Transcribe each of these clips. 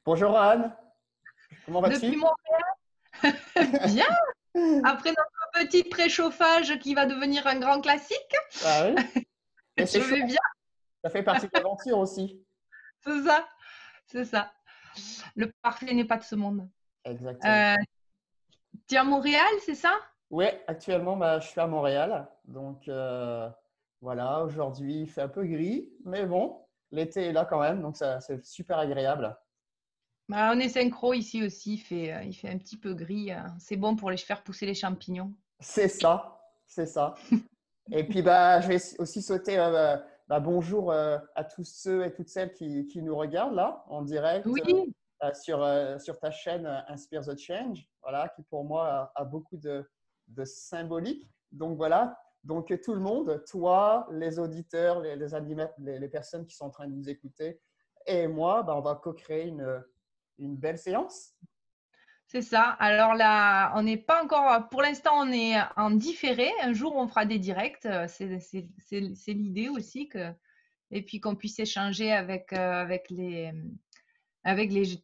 Bonjour Anne, comment Depuis vas-tu? Montréal, bien. Après notre petit préchauffage qui va devenir un grand classique, Ah oui, mais c'est je chaud, vais bien. ça fait partie de l'aventure aussi. C'est ça, c'est ça. Le parfait n'est pas de ce monde. Exactement. Euh, Tu es à Montréal, c'est ça? Oui, actuellement, je suis à Montréal. Donc voilà, aujourd'hui, il fait un peu gris, mais bon, l'été est là quand même, donc ça, c'est super agréable. Bah, on est synchro ici aussi, il fait un petit peu gris. C'est bon pour les faire pousser les champignons. C'est ça, c'est ça. Et puis, je vais aussi souhaiter bonjour à tous ceux et toutes celles qui nous regardent là, en direct Oui, sur ta chaîne Inspire the Change, voilà, qui pour moi a beaucoup de symbolique. Donc voilà, donc tout le monde, toi, les auditeurs, les personnes qui sont en train de nous écouter, et moi, on va co-créer une belle séance. c'est ça. Alors là, on n'est pas encore, pour l'instant, on est en différé. Un jour, on fera des directs. C'est l'idée aussi que, et puis qu'on puisse échanger avec les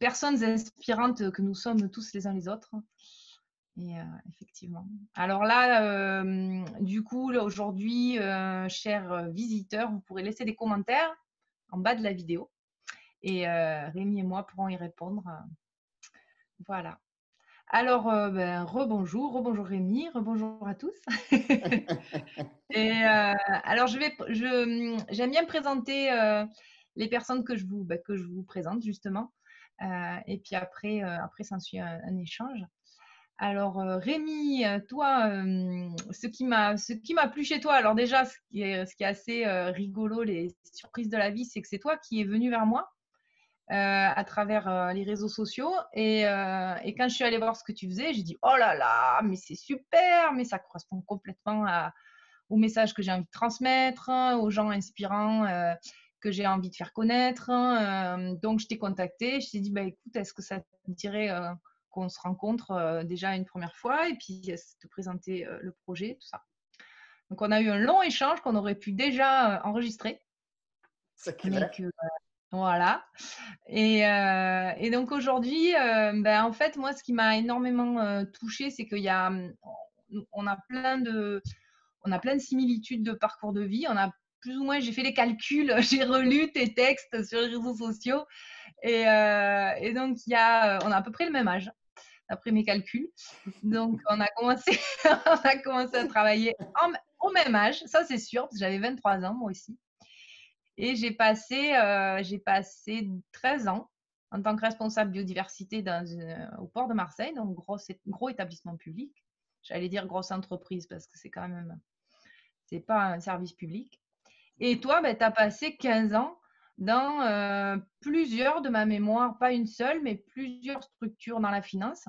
personnes inspirantes que nous sommes tous les uns les autres. Et effectivement. Alors là, du coup, là, aujourd'hui, chers visiteurs, vous pourrez laisser des commentaires en bas de la vidéo et Rémi et moi pourrons y répondre. Voilà. Alors, rebonjour, rebonjour Rémi, rebonjour à tous. Et alors, j'aime bien présenter les personnes que je vous présente justement. Et puis après s'ensuit un échange. Alors, Rémi, toi, ce qui m'a plu chez toi, alors déjà, ce qui est assez rigolo, les surprises de la vie, c'est que c'est toi qui es venu vers moi à travers les réseaux sociaux. Et quand je suis allée voir ce que tu faisais, j'ai dit, oh là là, mais c'est super, mais ça correspond complètement au message que j'ai envie de transmettre, hein, aux gens inspirants que j'ai envie de faire connaître, hein. Donc, je t'ai contacté, je t'ai dit, bah, écoute, est-ce que ça te dirait qu'on se rencontre déjà une première fois et puis te présenter le projet, tout ça. Donc, on a eu un long échange qu'on aurait pu déjà enregistrer, C'est mais clair. que voilà. Et donc aujourd'hui, en fait, moi, ce qui m'a énormément touchée, c'est qu'il y a, on a on a plein de similitudes de parcours de vie. On a plus ou moins, j'ai fait les calculs, j'ai relu tes textes sur les réseaux sociaux, et donc on a à peu près le même âge, d'après mes calculs. Donc on a commencé, on a commencé à travailler au même âge, ça c'est sûr, parce que j'avais 23 ans moi aussi. Et j'ai passé 13 ans en tant que responsable biodiversité au port de Marseille, donc gros établissement public. J'allais dire grosse entreprise parce que c'est pas un service public. Et toi, tu as passé 15 ans dans plusieurs de ma mémoire, pas une seule, mais plusieurs structures dans la finance.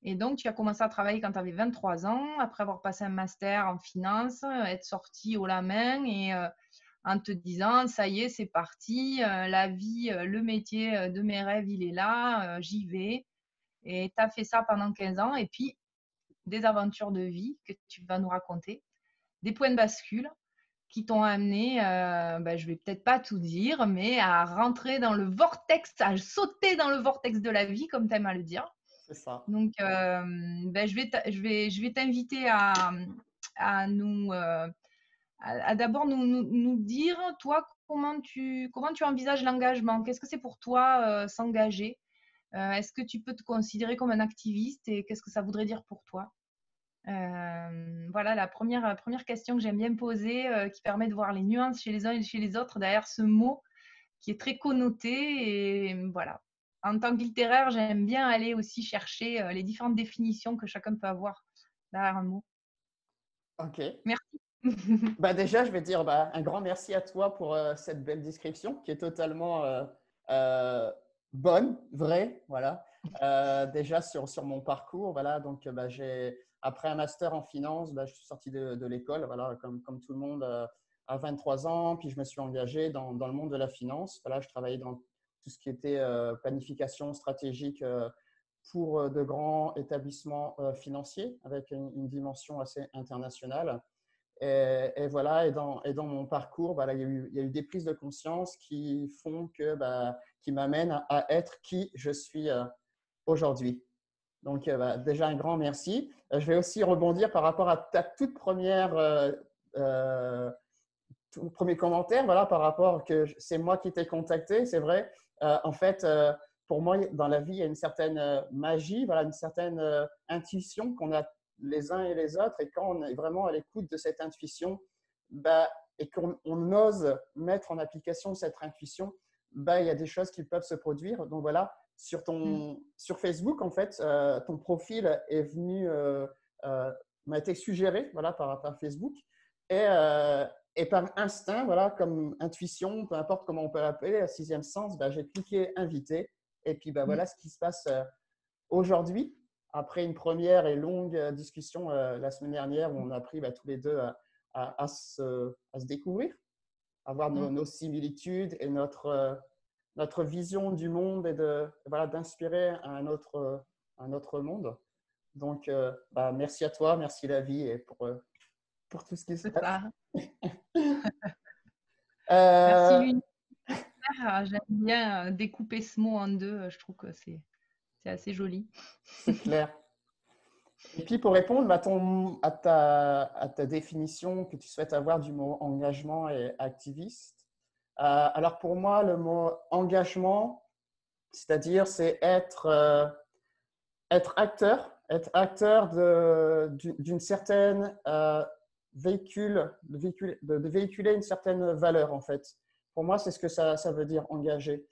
Et donc, tu as commencé à travailler quand tu avais 23 ans, après avoir passé un master en finance, être sorti haut la main et en te disant, ça y est, c'est parti, la vie, le métier de mes rêves, il est là, j'y vais. Et tu as fait ça pendant 15 ans. Et puis, des aventures de vie que tu vas nous raconter, des points de bascule qui t'ont amené, je vais peut-être pas tout dire, mais à rentrer dans le vortex, à sauter dans le vortex de la vie, comme tu aimes à le dire. C'est ça. Donc, je vais t'inviter à nous, à d'abord nous dire, toi, comment tu envisages l'engagement? Qu'est-ce que c'est pour toi s'engager? Est-ce que tu peux te considérer comme un activiste et qu'est-ce que ça voudrait dire pour toi? Voilà la première question que j'aime bien poser, qui permet de voir les nuances chez les uns et chez les autres derrière ce mot qui est très connoté. Et voilà. En tant que littéraire, j'aime bien aller aussi chercher les différentes définitions que chacun peut avoir derrière un mot. Ok. Merci. Déjà, je vais dire un grand merci à toi pour cette belle description qui est totalement euh, bonne, vraie. Voilà. Déjà sur mon parcours, voilà. Donc, après un master en finance, je suis sorti de l'école, voilà, comme tout le monde à 23 ans. Puis je me suis engagé dans le monde de la finance. Voilà, je travaillais dans tout ce qui était planification stratégique pour de grands établissements financiers avec une dimension assez internationale. Et voilà, et dans mon parcours, il y a eu des prises de conscience qui qui m'amène à être qui je suis aujourd'hui. Donc, déjà, un grand merci. Je vais aussi rebondir par rapport à ta toute première, tout premier commentaire, voilà, par rapport que c'est moi qui t'ai contacté, c'est vrai. En fait, pour moi, dans la vie, il y a une certaine magie, voilà, une certaine intuition qu'on a les uns et les autres. Et quand on est vraiment à l'écoute de cette intuition, et qu'on ose mettre en application cette intuition, il y a des choses qui peuvent se produire. Donc voilà, sur Facebook, en fait, ton profil est venu, m'a été suggéré, voilà, par Facebook. Et par instinct, voilà, comme intuition, peu importe comment on peut l'appeler, la sixième sens, j'ai cliqué inviter. Et puis voilà ce qui se passe aujourd'hui, après une première et longue discussion la semaine dernière où on a appris tous les deux à se découvrir, à voir nos similitudes et notre vision du monde et voilà, d'inspirer un autre monde. Donc, merci à toi, merci la vie et pour tout ce qui se passe. Merci l'univers. J'aime bien découper ce mot en deux. Je trouve que c'est assez joli. C'est clair. Et puis, pour répondre à ta définition que tu souhaites avoir du mot engagement et activiste, alors pour moi, le mot engagement, c'est-à-dire c'est être acteur d'une certaine de véhiculer une certaine valeur, en fait. Pour moi, c'est ce que ça veut dire engager.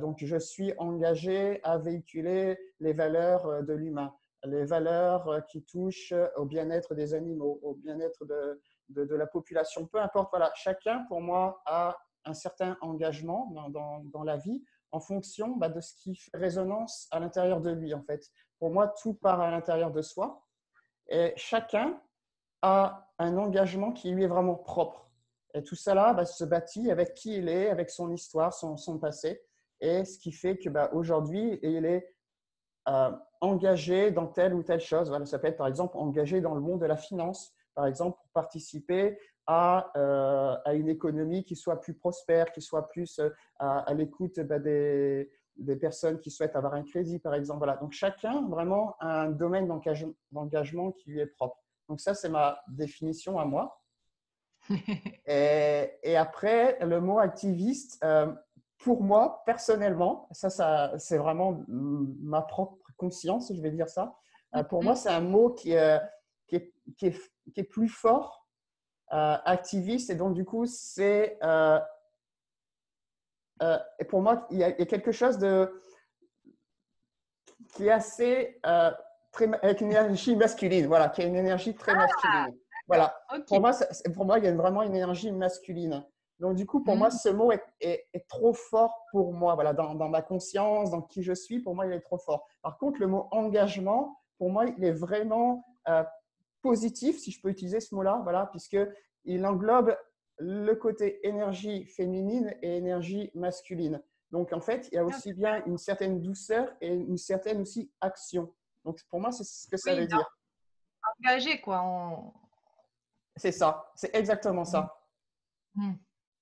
Donc, je suis engagé à véhiculer les valeurs de l'humain, les valeurs qui touchent au bien-être des animaux, au bien-être de la population. Peu importe, voilà, chacun, pour moi, a un certain engagement dans la vie en fonction de ce qui fait résonance à l'intérieur de lui, en fait. Pour moi, tout part à l'intérieur de soi et chacun a un engagement qui lui est vraiment propre. Et tout ça là se bâtit avec qui il est, avec son histoire, son passé, et ce qui fait que aujourd'hui, il est engagé dans telle ou telle chose. Voilà, ça peut être par exemple engagé dans le monde de la finance, par exemple pour participer à une économie qui soit plus prospère, qui soit plus à l'écoute des personnes qui souhaitent avoir un crédit, par exemple. Voilà. Donc, chacun vraiment a un domaine d'engagement qui lui est propre. Donc, ça, c'est ma définition à moi. Et après, le mot activiste, pour moi, personnellement, ça c'est vraiment ma propre conscience, je vais dire ça. Pour moi, c'est un mot qui est plus fort, activiste. Et donc, du coup, c'est… et pour moi, il y a quelque chose qui est assez… avec une énergie masculine, voilà, qui a une énergie très masculine. Voilà. Okay. Pour moi, il y a vraiment une énergie masculine. Donc, du coup, pour moi, ce mot est trop fort pour moi. Voilà, dans ma conscience, dans qui je suis, pour moi, il est trop fort. Par contre, le mot engagement, pour moi, il est vraiment positif, si je peux utiliser ce mot-là, voilà, puisqu'il englobe le côté énergie féminine et énergie masculine. Donc, en fait, il y a aussi bien une certaine douceur et une certaine aussi action. Donc, pour moi, c'est ce que ça veut dire. Engagé, quoi. C'est ça, c'est exactement ça.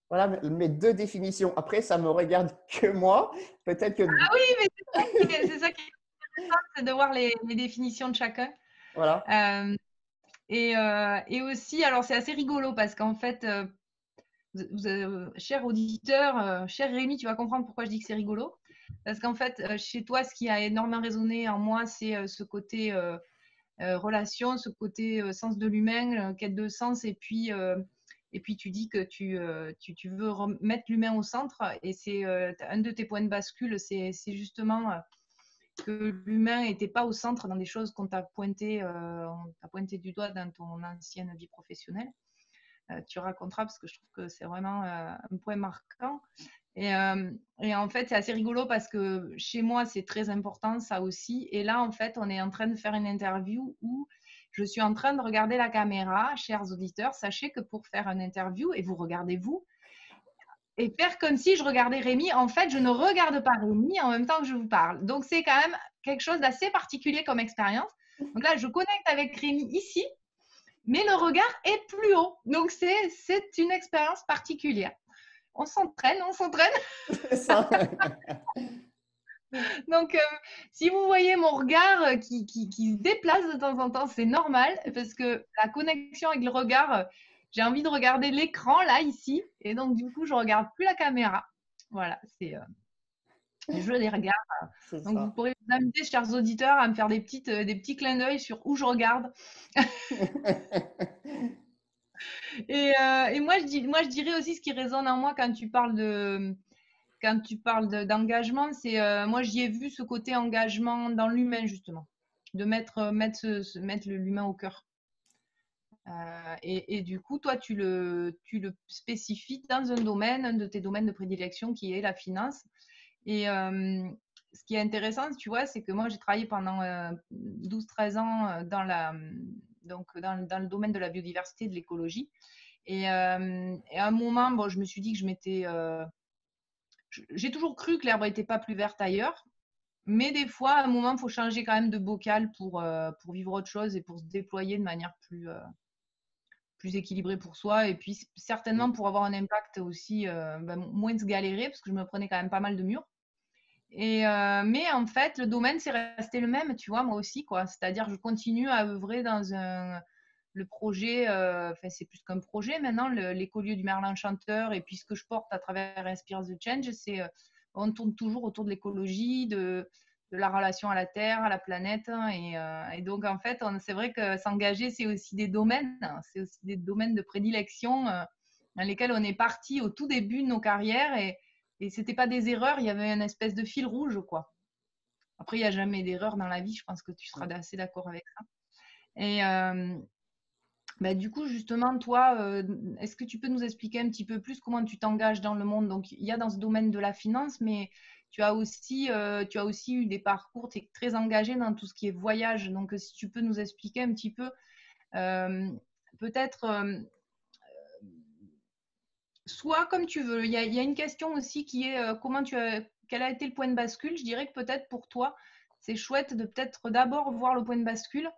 Voilà mes deux définitions. Après, ça ne me regarde que moi. Peut-être que… Ah oui, mais c'est ça qui est intéressant, c'est de voir les définitions de chacun. Voilà. Et aussi, alors c'est assez rigolo parce qu'en fait, cher auditeur, cher Rémi, tu vas comprendre pourquoi je dis que c'est rigolo. Parce qu'en fait, chez toi, ce qui a énormément résonné en moi, c'est ce côté relation, ce côté sens de l'humain, quête de sens, et puis tu dis que tu veux remettre l'humain au centre, et c'est un de tes points de bascule, c'est justement que l'humain n'était pas au centre dans des choses qu'on t'a pointé du doigt dans ton ancienne vie professionnelle. Tu raconteras parce que je trouve que c'est vraiment un point marquant. Et en fait, c'est assez rigolo parce que chez moi, c'est très important, ça aussi. Et là, en fait, on est en train de faire une interview où je suis en train de regarder la caméra. Chers auditeurs, sachez que pour faire une interview, et vous regardez vous, et faire comme si je regardais Rémi, en fait, je ne regarde pas Rémi en même temps que je vous parle. Donc, c'est quand même quelque chose d'assez particulier comme expérience. Donc là, je connecte avec Rémi ici, mais le regard est plus haut. Donc, c'est une expérience particulière. on s'entraîne, on s'entraîne. C'est ça. Donc, si vous voyez mon regard qui se déplace de temps en temps, c'est normal parce que la connexion avec le regard, j'ai envie de regarder l'écran là, ici. Et donc, du coup, je regarde plus la caméra. Voilà, c'est le jeu des regards. C'est Donc, vous ça. pourrez vous amuser, chers auditeurs, à me faire des petits clins d'œil sur où je regarde. Et moi, je dirais aussi ce qui résonne en moi quand tu parles d'engagement, c'est moi j'y ai vu ce côté engagement dans l'humain justement, de mettre l'humain au cœur. Et du coup, toi, tu le spécifies dans un domaine, un de tes domaines de prédilection qui est la finance. Et ce qui est intéressant, tu vois, c'est que moi, j'ai travaillé pendant 12-13 ans dans le domaine de la biodiversité et de l'écologie. Et à un moment, bon, je me suis dit que j'ai toujours cru que l'herbe n'était pas plus verte ailleurs. Mais des fois, à un moment, il faut changer quand même de bocal pour vivre autre chose et pour se déployer de manière plus équilibrée pour soi. Et puis, certainement pour avoir un impact aussi, moins se galérer, parce que je me prenais quand même pas mal de murs. Mais en fait, le domaine, c'est resté le même, tu vois, moi aussi, quoi. C'est-à-dire, je continue à œuvrer dans le projet, enfin, c'est plus qu'un projet maintenant, l'écolieu du Merlin Chanteur, et puis ce que je porte à travers Inspire the Change, on tourne toujours autour de l'écologie, de la relation à la Terre, à la planète. Et donc, en fait, c'est vrai que s'engager, c'est aussi des domaines, hein, c'est aussi des domaines de prédilection dans lesquels on est parti au tout début de nos carrières. Et c'était pas des erreurs, il y avait une espèce de fil rouge, quoi. Après, il n'y a jamais d'erreur dans la vie, je pense que tu seras assez d'accord avec ça. Et du coup, justement, toi, est-ce que tu peux nous expliquer un petit peu plus comment tu t'engages dans le monde? Donc, il y a dans ce domaine de la finance, mais tu as aussi eu des parcours, tu es très engagé dans tout ce qui est voyage. Donc, si tu peux nous expliquer un petit peu, euh, peut-être, soit comme tu veux. Il y a une question aussi qui est quel a été le point de bascule? Je dirais que peut-être pour toi, c'est chouette de peut-être d'abord voir le point de bascule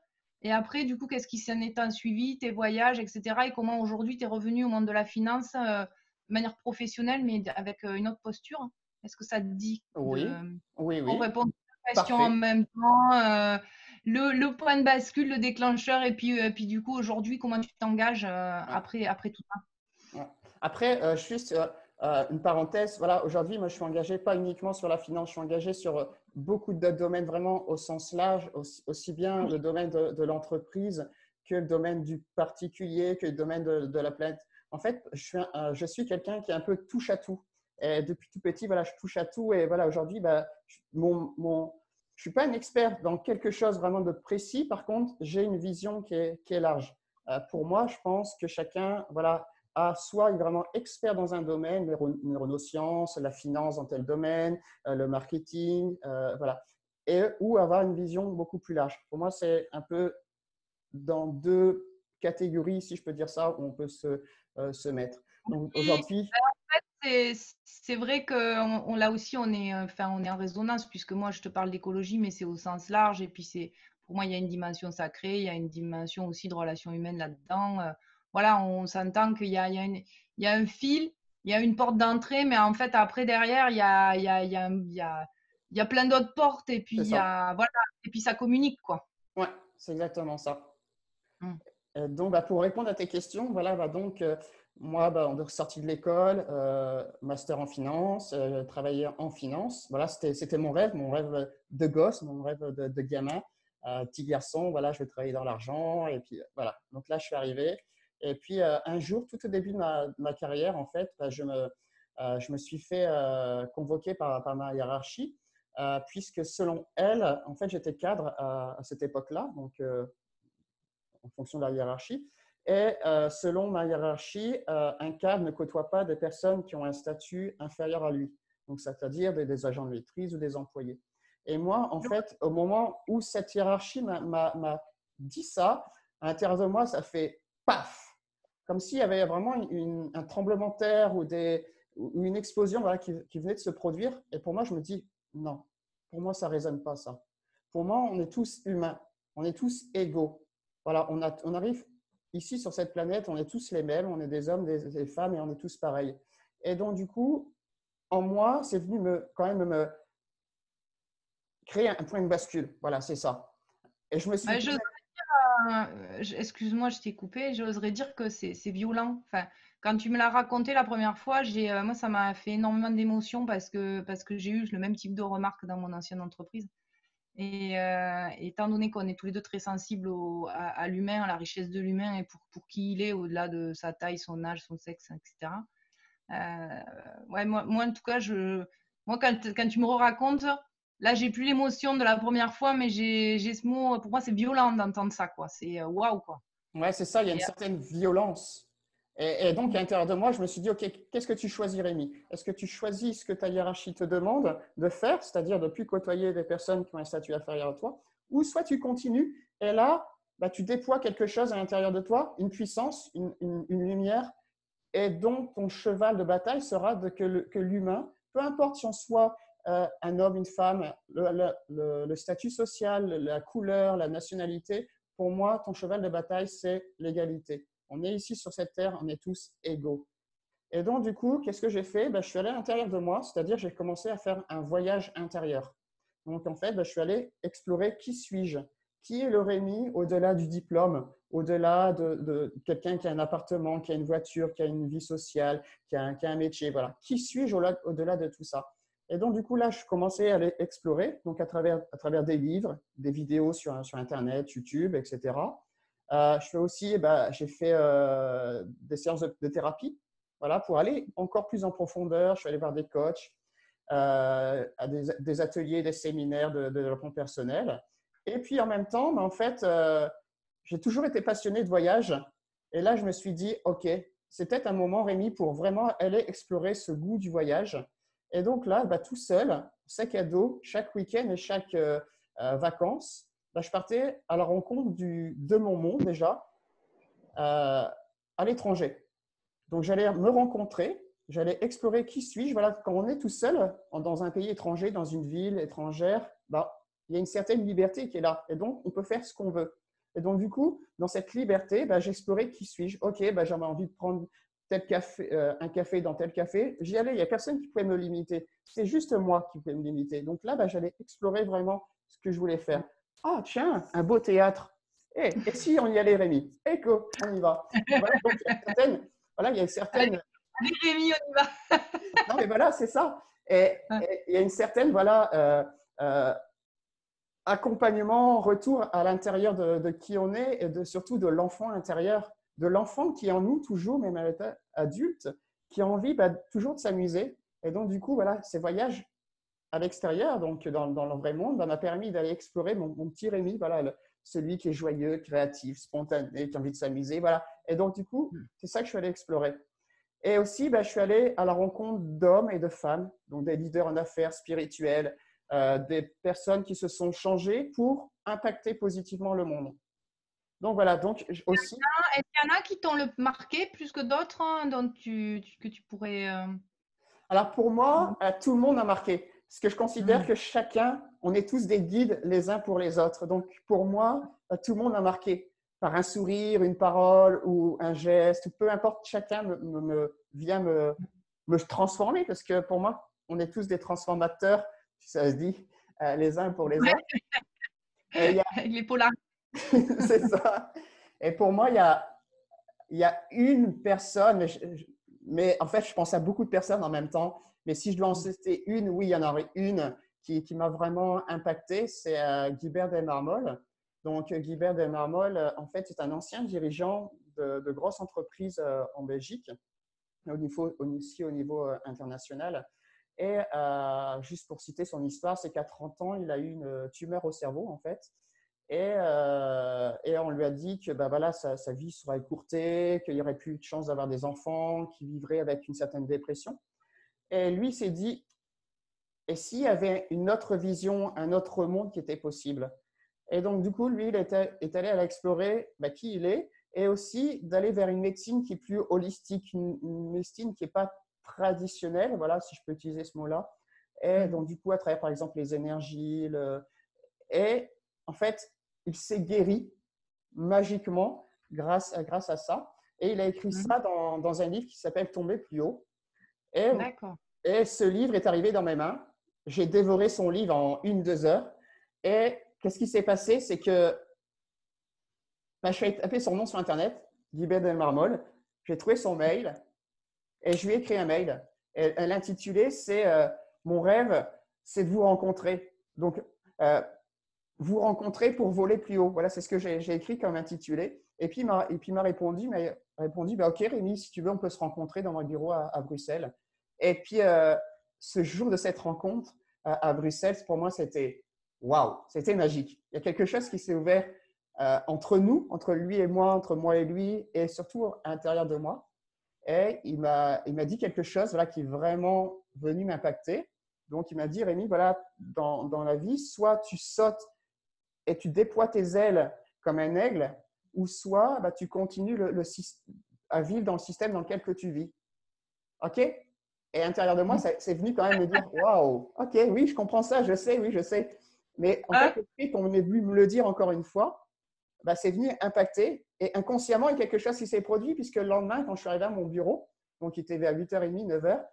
et après, du coup, qu'est-ce qui s'en est suivi, tes voyages, etc. Et comment aujourd'hui tu es revenu au monde de la finance de manière professionnelle, mais avec une autre posture. Est-ce que ça te dit Oui, oui, on oui. répond à la question en Parfait. même temps, le point de bascule, le déclencheur, et puis du coup, aujourd'hui, comment tu t'engages Ouais. après tout ça? Ouais. Après, juste une parenthèse, voilà, aujourd'hui, moi, je suis engagé pas uniquement sur la finance, je suis engagé sur beaucoup d'autres domaines vraiment au sens large, aussi bien le domaine de l'entreprise que le domaine du particulier, que le domaine de la planète. En fait, je suis quelqu'un qui est un peu touche à tout. Et depuis tout petit, voilà, je touche à tout. Et voilà, aujourd'hui, je suis pas un expert dans quelque chose vraiment de précis. Par contre, j'ai une vision qui est large. Pour moi, je pense que chacun, voilà, soit vraiment expert dans un domaine, les neurosciences, la finance dans tel domaine, le marketing, voilà, ou avoir une vision beaucoup plus large. Pour moi, c'est un peu dans deux catégories, si je peux dire ça, où on peut se mettre. Donc Oui, aujourd'hui, c'est c'est vrai que là aussi on est en résonance puisque moi je te parle d'écologie mais c'est au sens large et puis c'est pour moi il y a une dimension sacrée, il y a une dimension aussi de relations humaines là-dedans. Voilà, on s'entend qu'il y a un fil, il y a une porte d'entrée mais en fait après derrière il y a plein d'autres portes et puis c'est ça. voilà et puis ça communique quoi. Ouais, c'est exactement ça. Mm. Donc, pour répondre à tes questions, voilà, donc, moi, on est sorti de l'école, master en finance, travaillé en finance. Voilà, c'était mon rêve de gosse, mon rêve de gamin, petit garçon. Voilà, je veux travailler dans l'argent. Et puis, voilà. Donc là, je suis arrivé. Et puis, un jour, tout au début de ma carrière, en fait, je me suis fait convoquer par ma hiérarchie, puisque selon elle, en fait, j'étais cadre à cette époque-là. Donc, en fonction de la hiérarchie. Et selon ma hiérarchie, un cadre ne côtoie pas des personnes qui ont un statut inférieur à lui, donc c'est-à-dire des agents de maîtrise ou des employés. Et moi, en fait, au moment où cette hiérarchie m'a dit ça, à l'intérieur de moi, ça fait paf, comme s'il y avait vraiment un tremblement de terre ou une explosion, voilà, qui venait de se produire. Et pour moi, je me dis, non, pour moi, ça ne résonne pas ça. Pour moi, on est tous humains, on est tous égaux. Voilà, on arrive ici sur cette planète, on est tous les mêmes, on est des hommes, des femmes et on est tous pareils. Et donc, du coup, en moi, c'est venu quand même me créer un point de bascule. Voilà, c'est ça. Et je me suis Ouais, posé… excuse-moi, je t'ai coupé. J'oserais dire que c'est violent. Enfin, quand tu me l'as raconté la première fois, moi, ça m'a fait énormément d'émotions parce que j'ai eu le même type de remarques dans mon ancienne entreprise. Et étant donné qu'on est tous les deux très sensibles à l'humain, à la richesse de l'humain et pour qui il est, au-delà de sa taille, son âge, son sexe, etc. Ouais, moi, en tout cas, moi, quand tu me racontes, là, j'ai plus l'émotion de la première fois, mais j'ai ce mot. Pour moi, c'est violent d'entendre ça, quoi. C'est waouh, quoi. Ouais, c'est ça, il y a une Et, certaine violence. Et donc, à l'intérieur de moi, je me suis dit, OK, qu'est-ce que tu choisis, Rémi? Est-ce que tu choisis ce que ta hiérarchie te demande de faire, c'est-à-dire de ne plus côtoyer des personnes qui ont un statut inférieur à toi, ou soit tu continues et là, bah, tu déploies quelque chose à l'intérieur de toi, une puissance, une lumière, et donc ton cheval de bataille sera que l'humain, peu importe si on soit un homme, une femme, le statut social, la couleur, la nationalité, pour moi, ton cheval de bataille, c'est l'égalité. On est ici sur cette terre, on est tous égaux. Et donc, du coup, qu'est-ce que j'ai fait? Je suis allé à l'intérieur de moi, c'est-à-dire j'ai commencé à faire un voyage intérieur. Donc, en fait, je suis allé explorer qui suis-je? Qui est le Rémi au-delà du diplôme, au-delà de quelqu'un qui a un appartement, qui a une voiture, qui a une vie sociale, qui a un métier, voilà. Qui suis-je au-delà de tout ça? Et donc, du coup, là, je commençais à aller explorer, donc à travers des livres, des vidéos sur Internet, YouTube, etc. Je fais aussi, j'ai fait des séances de thérapie, voilà, pour aller encore plus en profondeur. Je suis allé voir des coachs, à des ateliers, des séminaires de développement personnel. Et puis en même temps, en fait, j'ai toujours été passionné de voyage. Et là, je me suis dit, OK, c'est peut-être un moment, Rémi, pour vraiment aller explorer ce goût du voyage. Et donc là, tout seul, sac à dos, chaque week-end et chaque vacances, je partais à la rencontre de mon monde déjà, à l'étranger. Donc, j'allais me rencontrer, j'allais explorer qui suis-je. Voilà, quand on est tout seul dans un pays étranger, dans une ville étrangère, il y a une certaine liberté qui est là. Et donc, on peut faire ce qu'on veut. Et donc, du coup, dans cette liberté, j'explorais qui suis-je. OK, j'avais envie de prendre tel café, un café dans tel café. J'y allais, il n'y a personne qui pouvait me limiter. C'est juste moi qui pouvais me limiter. Donc là, j'allais explorer vraiment ce que je voulais faire. Ah, tiens, un beau théâtre. Et si on y allait, Rémi? Écho, on y va. Voilà, donc, il y a une allez, certaine… allez, Rémi, on y va. Non, mais voilà, c'est ça. Et il y a une certaine, voilà, accompagnement, retour à l'intérieur de qui on est et surtout de l'enfant intérieur, de l'enfant qui est en nous toujours, même à l'état adulte, qui a envie toujours de s'amuser. Et donc, du coup, voilà, ces voyages à l'extérieur, donc dans le vrai monde, m'a permis d'aller explorer mon petit Rémi, voilà, celui qui est joyeux, créatif, spontané, qui a envie de s'amuser. Voilà. Et donc, du coup, c'est ça que je suis allé explorer. Et aussi, je suis allé à la rencontre d'hommes et de femmes, donc des leaders en affaires spirituels, des personnes qui se sont changées pour impacter positivement le monde. Donc voilà, donc aussi… Est-ce qu'il y en a qui t'ont le marqué plus que d'autres, hein, dont que tu pourrais. Alors pour moi, tout le monde a marqué, parce que je considère Hmm. que chacun, on est tous des guides les uns pour les autres. Donc pour moi, tout le monde a marqué par un sourire, une parole ou un geste, peu importe, chacun vient me transformer, parce que pour moi, on est tous des transformateurs, si ça se dit, les uns pour les autres. Et il y a… Les polars. c'est ça. Et pour moi, il y a une personne, mais en fait, je pense à beaucoup de personnes en même temps. Mais si je dois en citer une, oui, il y en aurait une qui m'a vraiment impacté, c'est Guibert Desmarmoles. Donc, Guibert Desmarmoles, en fait, c'est un ancien dirigeant de grosses entreprises en Belgique, aussi au niveau international. Et juste pour citer son histoire, c'est qu'à 30 ans, il a eu une tumeur au cerveau, en fait. Et on lui a dit que voilà, sa vie serait écourtée, qu'il n'y aurait plus de chance d'avoir des enfants, qu'il vivrait avec une certaine dépression. Et lui s'est dit, et s'il y avait une autre vision, un autre monde qui était possible? Et donc, du coup, lui, il est allé à explorer qui il est et aussi d'aller vers une médecine qui est plus holistique, une médecine qui n'est pas traditionnelle, voilà, si je peux utiliser ce mot-là. Et donc, du coup, à travers, par exemple, les énergies, et en fait, il s'est guéri magiquement grâce à ça. Et il a écrit ça dans un livre qui s'appelle Tomber plus haut. Et, D'accord. et ce livre est arrivé dans mes mains. J'ai dévoré son livre en 1, 2 heures. Et qu'est-ce qui s'est passé? C'est que je suis allé taper son nom sur Internet, Guibert Delmarmol. J'ai trouvé son mail et je lui ai écrit un mail. Et l'intitulé, c'est Mon rêve, c'est de vous rencontrer. Donc, vous rencontrer pour voler plus haut. Voilà, c'est ce que j'ai écrit comme intitulé. Et puis, il m'a répondu, bah, OK, Rémi, si tu veux, on peut se rencontrer dans mon bureau à Bruxelles. Et puis, ce jour de cette rencontre à Bruxelles, pour moi, c'était waouh, c'était magique. Il y a quelque chose qui s'est ouvert entre nous, entre lui et moi, entre moi et lui, et surtout à l'intérieur de moi. Et il m'a dit quelque chose voilà, qui est vraiment venu m'impacter. Donc, il m'a dit, Rémi, voilà, dans la vie, soit tu sautes et tu déploies tes ailes comme un aigle, ou soit bah, tu continues à vivre dans le système dans lequel que tu vis. OK? Et à l'intérieur de moi, c'est venu quand même me dire, waouh, OK, oui, je comprends ça, je sais, oui, je sais. Mais en fait, Ah, le fait qu'on est venu me le dire encore une fois, bah, c'est venu impacter. Et inconsciemment, il y a quelque chose qui s'est produit, puisque le lendemain, quand je suis arrivé à mon bureau, donc il était vers 8h30, 9h,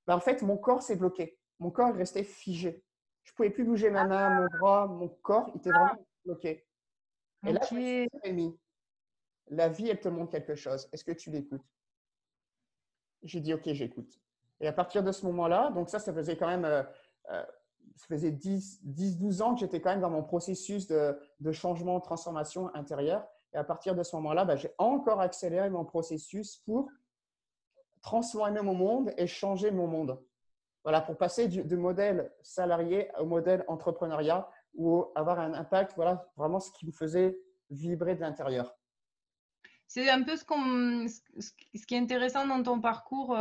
bah, en fait, mon corps s'est bloqué. Mon corps est resté figé. Je ne pouvais plus bouger ma main, mon bras, mon corps était vraiment bloqué. Et là, je me suis ok. dit, Rémi, la vie, elle te montre quelque chose. Est-ce que tu l'écoutes? J'ai dit, OK, j'écoute. Et à partir de ce moment-là, donc ça faisait quand même, ça faisait 12 ans que j'étais quand même dans mon processus de changement, de transformation intérieure. Et à partir de ce moment-là, bah, j'ai encore accéléré mon processus pour transformer mon monde et changer mon monde. Voilà, pour passer du modèle salarié au modèle entrepreneuriat ou avoir un impact, voilà, vraiment ce qui me faisait vibrer de l'intérieur. C'est un peu ce qui est intéressant dans ton parcours,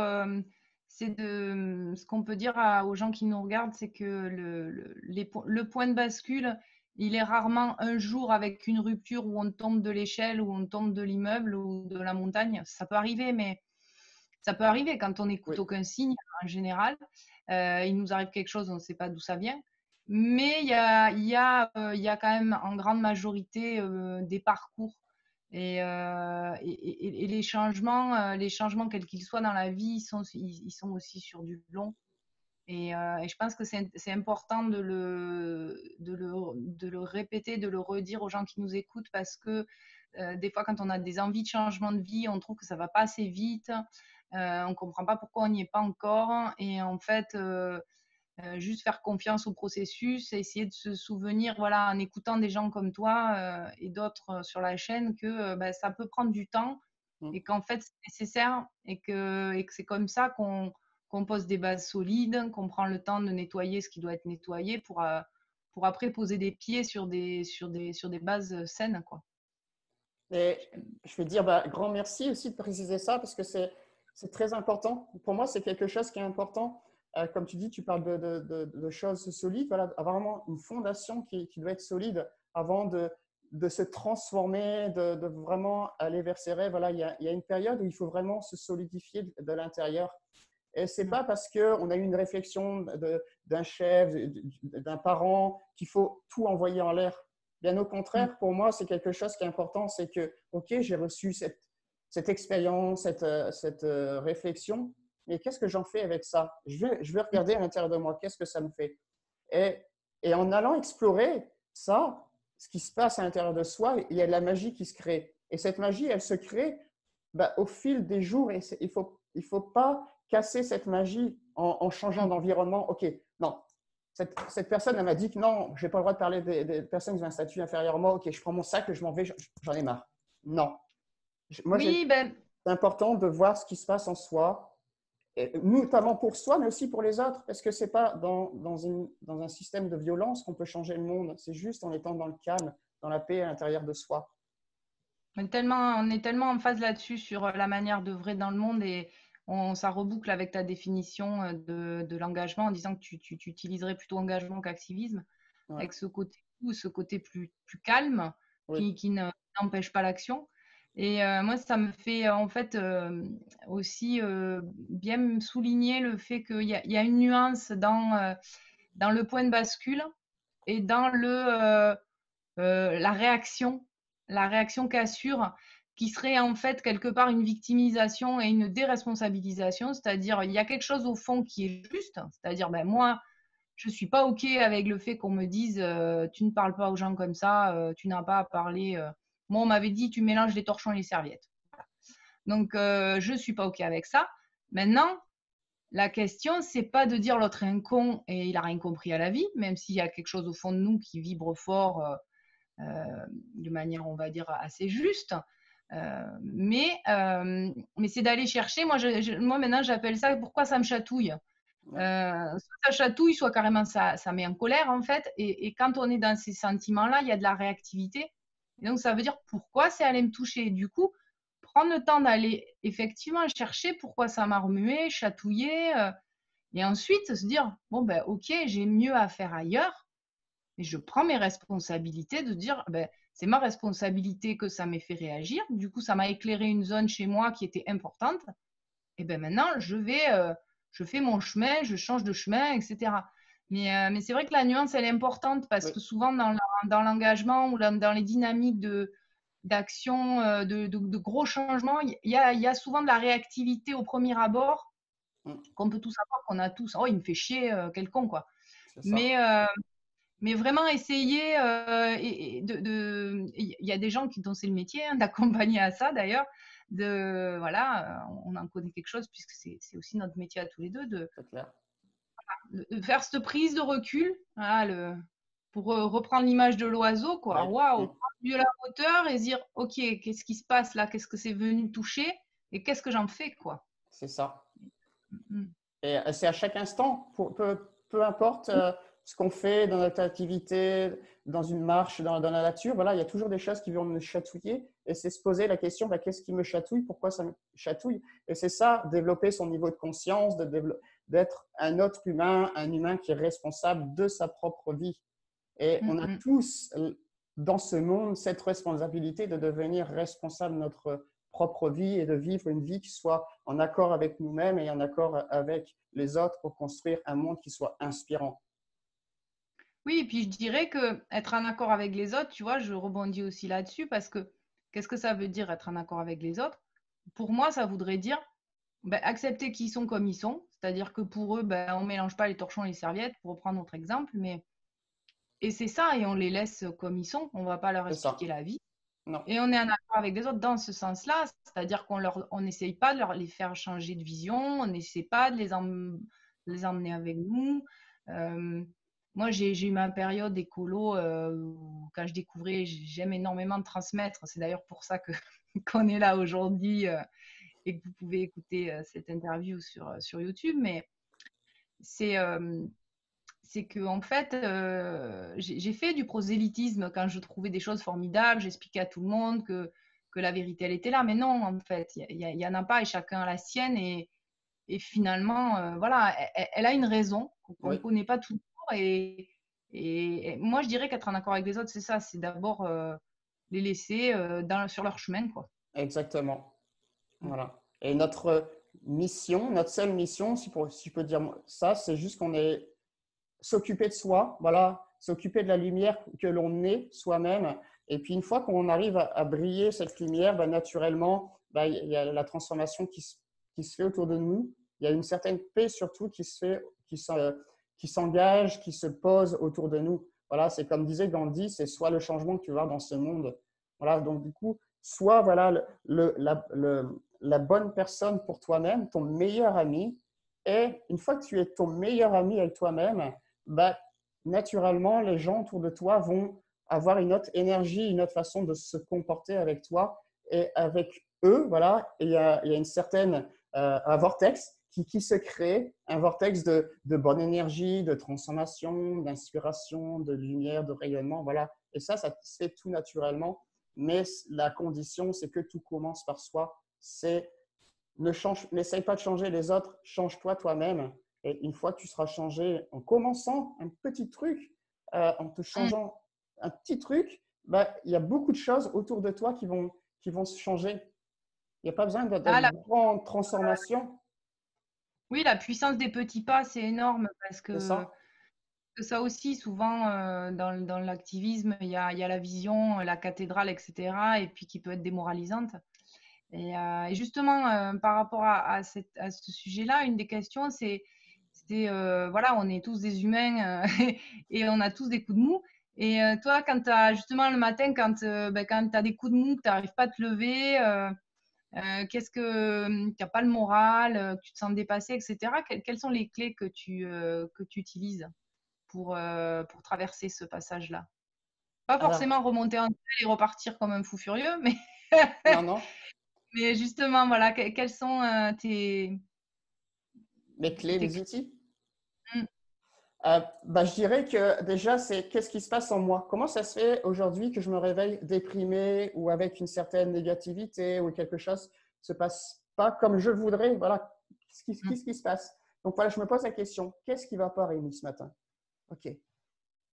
c'est ce qu'on peut dire aux gens qui nous regardent, c'est que le point de bascule, il est rarement un jour avec une rupture où on tombe de l'échelle, où on tombe de l'immeuble ou de la montagne. Ça peut arriver, mais ça peut arriver quand on n'écoute Oui. aucun signe en général. Il nous arrive quelque chose, on ne sait pas d'où ça vient. Mais il y a quand même en grande majorité des parcours et les changements quels qu'ils soient dans la vie, ils sont aussi sur du long. Et je pense que c'est important de le répéter, de le redire aux gens qui nous écoutent parce que des fois, quand on a des envies de changement de vie, on trouve que ça va pas assez vite, on comprend pas pourquoi on n'y est pas encore. Et en fait, juste faire confiance au processus, essayer de se souvenir, voilà, en écoutant des gens comme toi et d'autres sur la chaîne, que bah, ça peut prendre du temps Mm. et qu'en fait c'est nécessaire et que c'est comme ça qu'on pose des bases solides, qu'on prend le temps de nettoyer ce qui doit être nettoyé pour après poser des pieds sur des bases saines, quoi. Et je vais dire bah, grand merci aussi de préciser ça parce que c'est très important. Pour moi, c'est quelque chose qui est important. Comme tu dis, tu parles de choses solides. Voilà, avoir vraiment une fondation qui doit être solide avant de se transformer, de vraiment aller vers ses rêves. Voilà, il y a une période où il faut vraiment se solidifier de l'intérieur. Et ce n'est pas parce qu'on a eu une réflexion d'un chef, d'un parent, qu'il faut tout envoyer en l'air. Bien au Mm. contraire, pour moi, c'est quelque chose qui est important, c'est que, OK, j'ai reçu cette expérience, cette réflexion, mais qu'est-ce que j'en fais avec ça? Je vais regarder à l'intérieur de moi, qu'est-ce que ça me fait? Et, et en allant explorer ça, ce qui se passe à l'intérieur de soi, il y a de la magie qui se crée. Et cette magie, elle se crée bah, au fil des jours. Et il faut pas casser cette magie en changeant d'environnement. OK, non, cette personne, elle m'a dit que non, je n'ai pas le droit de parler des personnes qui ont un statut inférieur à moi. OK, je prends mon sac et je m'en vais, j'en ai marre. Non. Moi, Oui, ben, c'est important de voir ce qui se passe en soi, et notamment pour soi, mais aussi pour les autres, parce que ce n'est pas dans un système de violence qu'on peut changer le monde. C'est juste en étant dans le calme, dans la paix à l'intérieur de soi. on est tellement en phase là-dessus sur la manière d'œuvrer dans le monde et ça reboucle avec ta définition de l'engagement en disant que tu utiliserais plutôt engagement qu'activisme, Ouais. avec ce côté plus calme Oui. qui n'empêche pas l'action. Et moi, ça me fait en fait aussi bien me souligner le fait qu'il y a une nuance dans le point de bascule et dans la réaction qu'assure. qui serait en fait quelque part une victimisation et une déresponsabilisation, c'est-à-dire il y a quelque chose au fond qui est juste, c'est-à-dire ben, moi, je suis pas OK avec le fait qu'on me dise tu ne parles pas aux gens comme ça, tu n'as pas à parler. Moi, on m'avait dit tu mélanges les torchons et les serviettes. Donc, je suis pas OK avec ça. Maintenant, la question, c'est pas de dire l'autre est un con et il a rien compris à la vie, même s'il y a quelque chose au fond de nous qui vibre fort de manière, on va dire, assez juste. Mais c'est d'aller chercher. Moi maintenant, j'appelle ça pourquoi ça me chatouille. Soit ça chatouille, soit carrément ça met en colère en fait. Et quand on est dans ces sentiments-là, il y a de la réactivité. Et donc ça veut dire pourquoi c'est allé me toucher. Et du coup, prendre le temps d'aller effectivement chercher pourquoi ça m'a remué, chatouillé. Et ensuite se dire, bon ben ok, j'ai mieux à faire ailleurs. Et je prends mes responsabilités de dire, ben, c'est ma responsabilité que ça m'ait fait réagir. Du coup, ça m'a éclairé une zone chez moi qui était importante. Et ben maintenant, je fais mon chemin, je change de chemin, etc. Mais c'est vrai que la nuance, elle est importante parce Oui. que souvent dans l'engagement ou dans les dynamiques d'action, de gros changements, il y a souvent de la réactivité au premier abord Mm. qu'on peut tous avoir, qu'on a tous. Oh, il me fait chier, quelconque, quoi. C'est ça. Mais, euh, mais vraiment essayer, il y a des gens dont c'est le métier hein, d'accompagner à ça d'ailleurs, voilà, on en connaît quelque chose puisque c'est aussi notre métier à tous les deux, C'est clair. de faire cette prise de recul, voilà, pour reprendre l'image de l'oiseau, quoi. Oui. Waouh, Mm. prendre de la hauteur et se dire, ok, qu'est-ce qui se passe là? Qu'est-ce que c'est venu toucher? Et qu'est-ce que j'en fais, quoi? C'est ça. Mm. Et c'est à chaque instant, peu importe ce qu'on fait dans notre activité, dans une marche, dans la nature, voilà, il y a toujours des choses qui vont me chatouiller. Et c'est se poser la question, bah, qu'est-ce qui me chatouille? Pourquoi ça me chatouille? Et c'est ça, développer son niveau de conscience, d'être un autre humain, un humain qui est responsable de sa propre vie. Et on a Mm. tous dans ce monde cette responsabilité de devenir responsable de notre propre vie et de vivre une vie qui soit en accord avec nous-mêmes et en accord avec les autres pour construire un monde qui soit inspirant. Oui, et puis je dirais que être en accord avec les autres, tu vois, je rebondis aussi là-dessus parce que qu'est-ce que ça veut dire être en accord avec les autres? Pour moi, ça voudrait dire ben, accepter qu'ils sont comme ils sont, c'est-à-dire que pour eux, ben, on mélange pas les torchons et les serviettes, pour reprendre notre exemple, mais et c'est ça, et on les laisse comme ils sont, on va pas leur C'est expliquer ça. la vie. Non, Et on est en accord avec les autres dans ce sens-là, c'est-à-dire on n'essaye pas de les faire changer de vision, on n'essaie pas de les emmener avec nous. Euh, Moi, j'ai eu ma période écolo où, quand je découvrais, j'aime énormément transmettre. C'est d'ailleurs pour ça que qu'on est là aujourd'hui et que vous pouvez écouter cette interview sur YouTube. Mais c'est c'est que en fait, j'ai fait du prosélytisme quand je trouvais des choses formidables. J'expliquais à tout le monde que la vérité, elle était là. Mais non, en fait, il y en a pas et chacun a la sienne. Et finalement, voilà, elle a une raison qu'on ne oui, connaît pas toujours. Et moi, je dirais qu'être en accord avec les autres, c'est ça. C'est d'abord les laisser sur leur chemin, quoi. exactement. Voilà. Et notre mission, notre seule mission, si je peux dire ça, c'est juste qu'on est s'occuper de soi, voilà, s'occuper de la lumière que l'on est soi-même. Et puis une fois qu'on arrive à briller cette lumière, bah, naturellement, bah, il y a la transformation qui se fait autour de nous. Il y a une certaine paix surtout qui se fait, qui s'engage, qui se pose autour de nous. Voilà, c'est comme disait Gandhi, c'est soit le changement que tu veux voir dans ce monde. Voilà, donc du coup, soit voilà la bonne personne pour toi-même, ton meilleur ami. Et une fois que tu es ton meilleur ami avec toi-même, bah, naturellement, les gens autour de toi vont avoir une autre énergie, une autre façon de se comporter avec toi et avec eux. Voilà, et il y a une certaine, un vortex qui se crée, un vortex de bonne énergie, de transformation, d'inspiration, de lumière, de rayonnement. Voilà, et ça se fait tout naturellement. Mais la condition, c'est que tout commence par soi. C'est n'essaye pas de changer les autres, change-toi toi-même. Et une fois que tu seras changé en commençant un petit truc, en te Mm. changeant un petit truc, bah, il y a beaucoup de choses autour de toi qui vont se changer. Il n'y a pas besoin Ah, d'une grande transformation. oui, la puissance des petits pas, c'est énorme parce C'est que ça. Ça aussi, souvent, dans l'activisme, il y a la vision, la cathédrale, etc., et puis qui peut être démoralisante. Et justement, par rapport à ce sujet-là, une des questions, voilà, on est tous des humains et on a tous des coups de mou. Et toi, quand tu as justement le matin, quand tu as des coups de mou, que tu n'arrives pas à te lever, qu'est-ce que tu n'as pas le moral, que tu te sens dépassé, etc., quelles sont les clés que tu utilises pour traverser ce passage-là? Pas Alors, forcément remonter en selle et repartir comme un fou furieux, mais, non, non, mais justement, voilà, quels sont mes clés, tes mes clés? outils. Mm. Je dirais que déjà, c'est qu'est-ce qui se passe en moi? Comment ça se fait aujourd'hui que je me réveille déprimé ou avec une certaine négativité ou quelque chose ne se passe pas comme je le voudrais? Voilà, Mm. qu'est-ce qui se passe? Donc voilà, je me pose la question, qu'est-ce qui ne va pas, Rémi, ce matin? OK.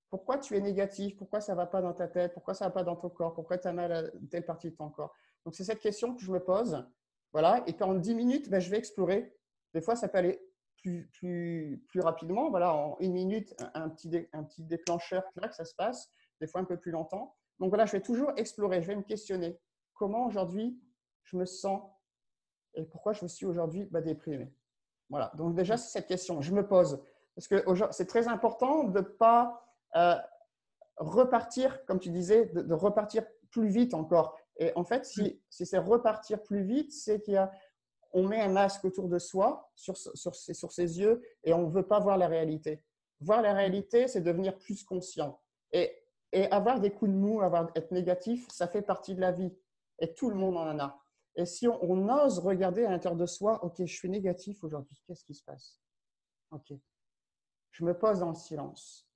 Pourquoi tu es négatif? Pourquoi ça ne va pas dans ta tête? Pourquoi ça ne va pas dans ton corps? Pourquoi tu as mal à telle partie de ton corps? Donc, c'est cette question que je me pose. Voilà. Et pendant 10 minutes, je vais explorer. Des fois, ça peut aller plus rapidement. Voilà, en 1 minute, un petit déclencheur, que ça se passe. Des fois, un peu plus longtemps. Donc, voilà, je vais toujours explorer. Je vais me questionner. Comment aujourd'hui je me sens et pourquoi je me suis aujourd'hui déprimé? Voilà. Donc, déjà, c'est cette question. Je me pose. Parce que c'est très important de ne pas repartir, comme tu disais, de repartir plus vite encore. Et en fait, Mm. si c'est repartir plus vite, c'est qu'on met un masque autour de soi, sur ses yeux, et on ne veut pas voir la réalité. Voir la Mm. réalité, c'est devenir plus conscient. Et avoir des coups de mou, être négatif, ça fait partie de la vie. Et tout le Mm. monde en a. Et si on ose regarder à l'intérieur de soi, OK, je suis négatif aujourd'hui, qu'est-ce qui se passe? OK, je me pose dans le silence.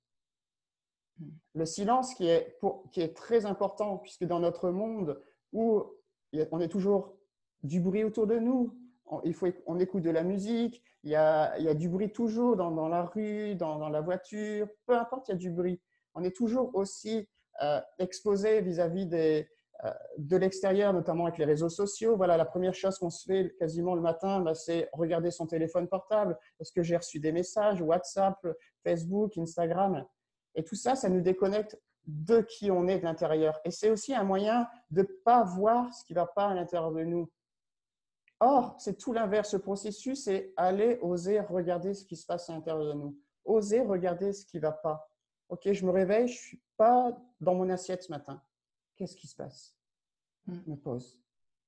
Le silence qui est très important, puisque dans notre monde où on est toujours du bruit autour de nous, on écoute de la musique, il y a du bruit toujours dans la rue, dans la voiture, peu importe, il y a du bruit. On est toujours aussi exposé vis-à-vis de l'extérieur, notamment avec les réseaux sociaux. Voilà, la première chose qu'on se fait quasiment le matin, c'est regarder son téléphone portable. Est-ce que j'ai reçu des messages, WhatsApp, Facebook, Instagram? Et tout ça, ça nous déconnecte de qui on est de l'intérieur. Et c'est aussi un moyen de ne pas voir ce qui ne va pas à l'intérieur de nous. Or, c'est tout l'inverse. Ce processus, c'est aller oser regarder ce qui se passe à l'intérieur de nous. Oser regarder ce qui ne va pas. OK, je me réveille, je ne suis pas dans mon assiette ce matin. Qu'est-ce qui se passe? Je me pose.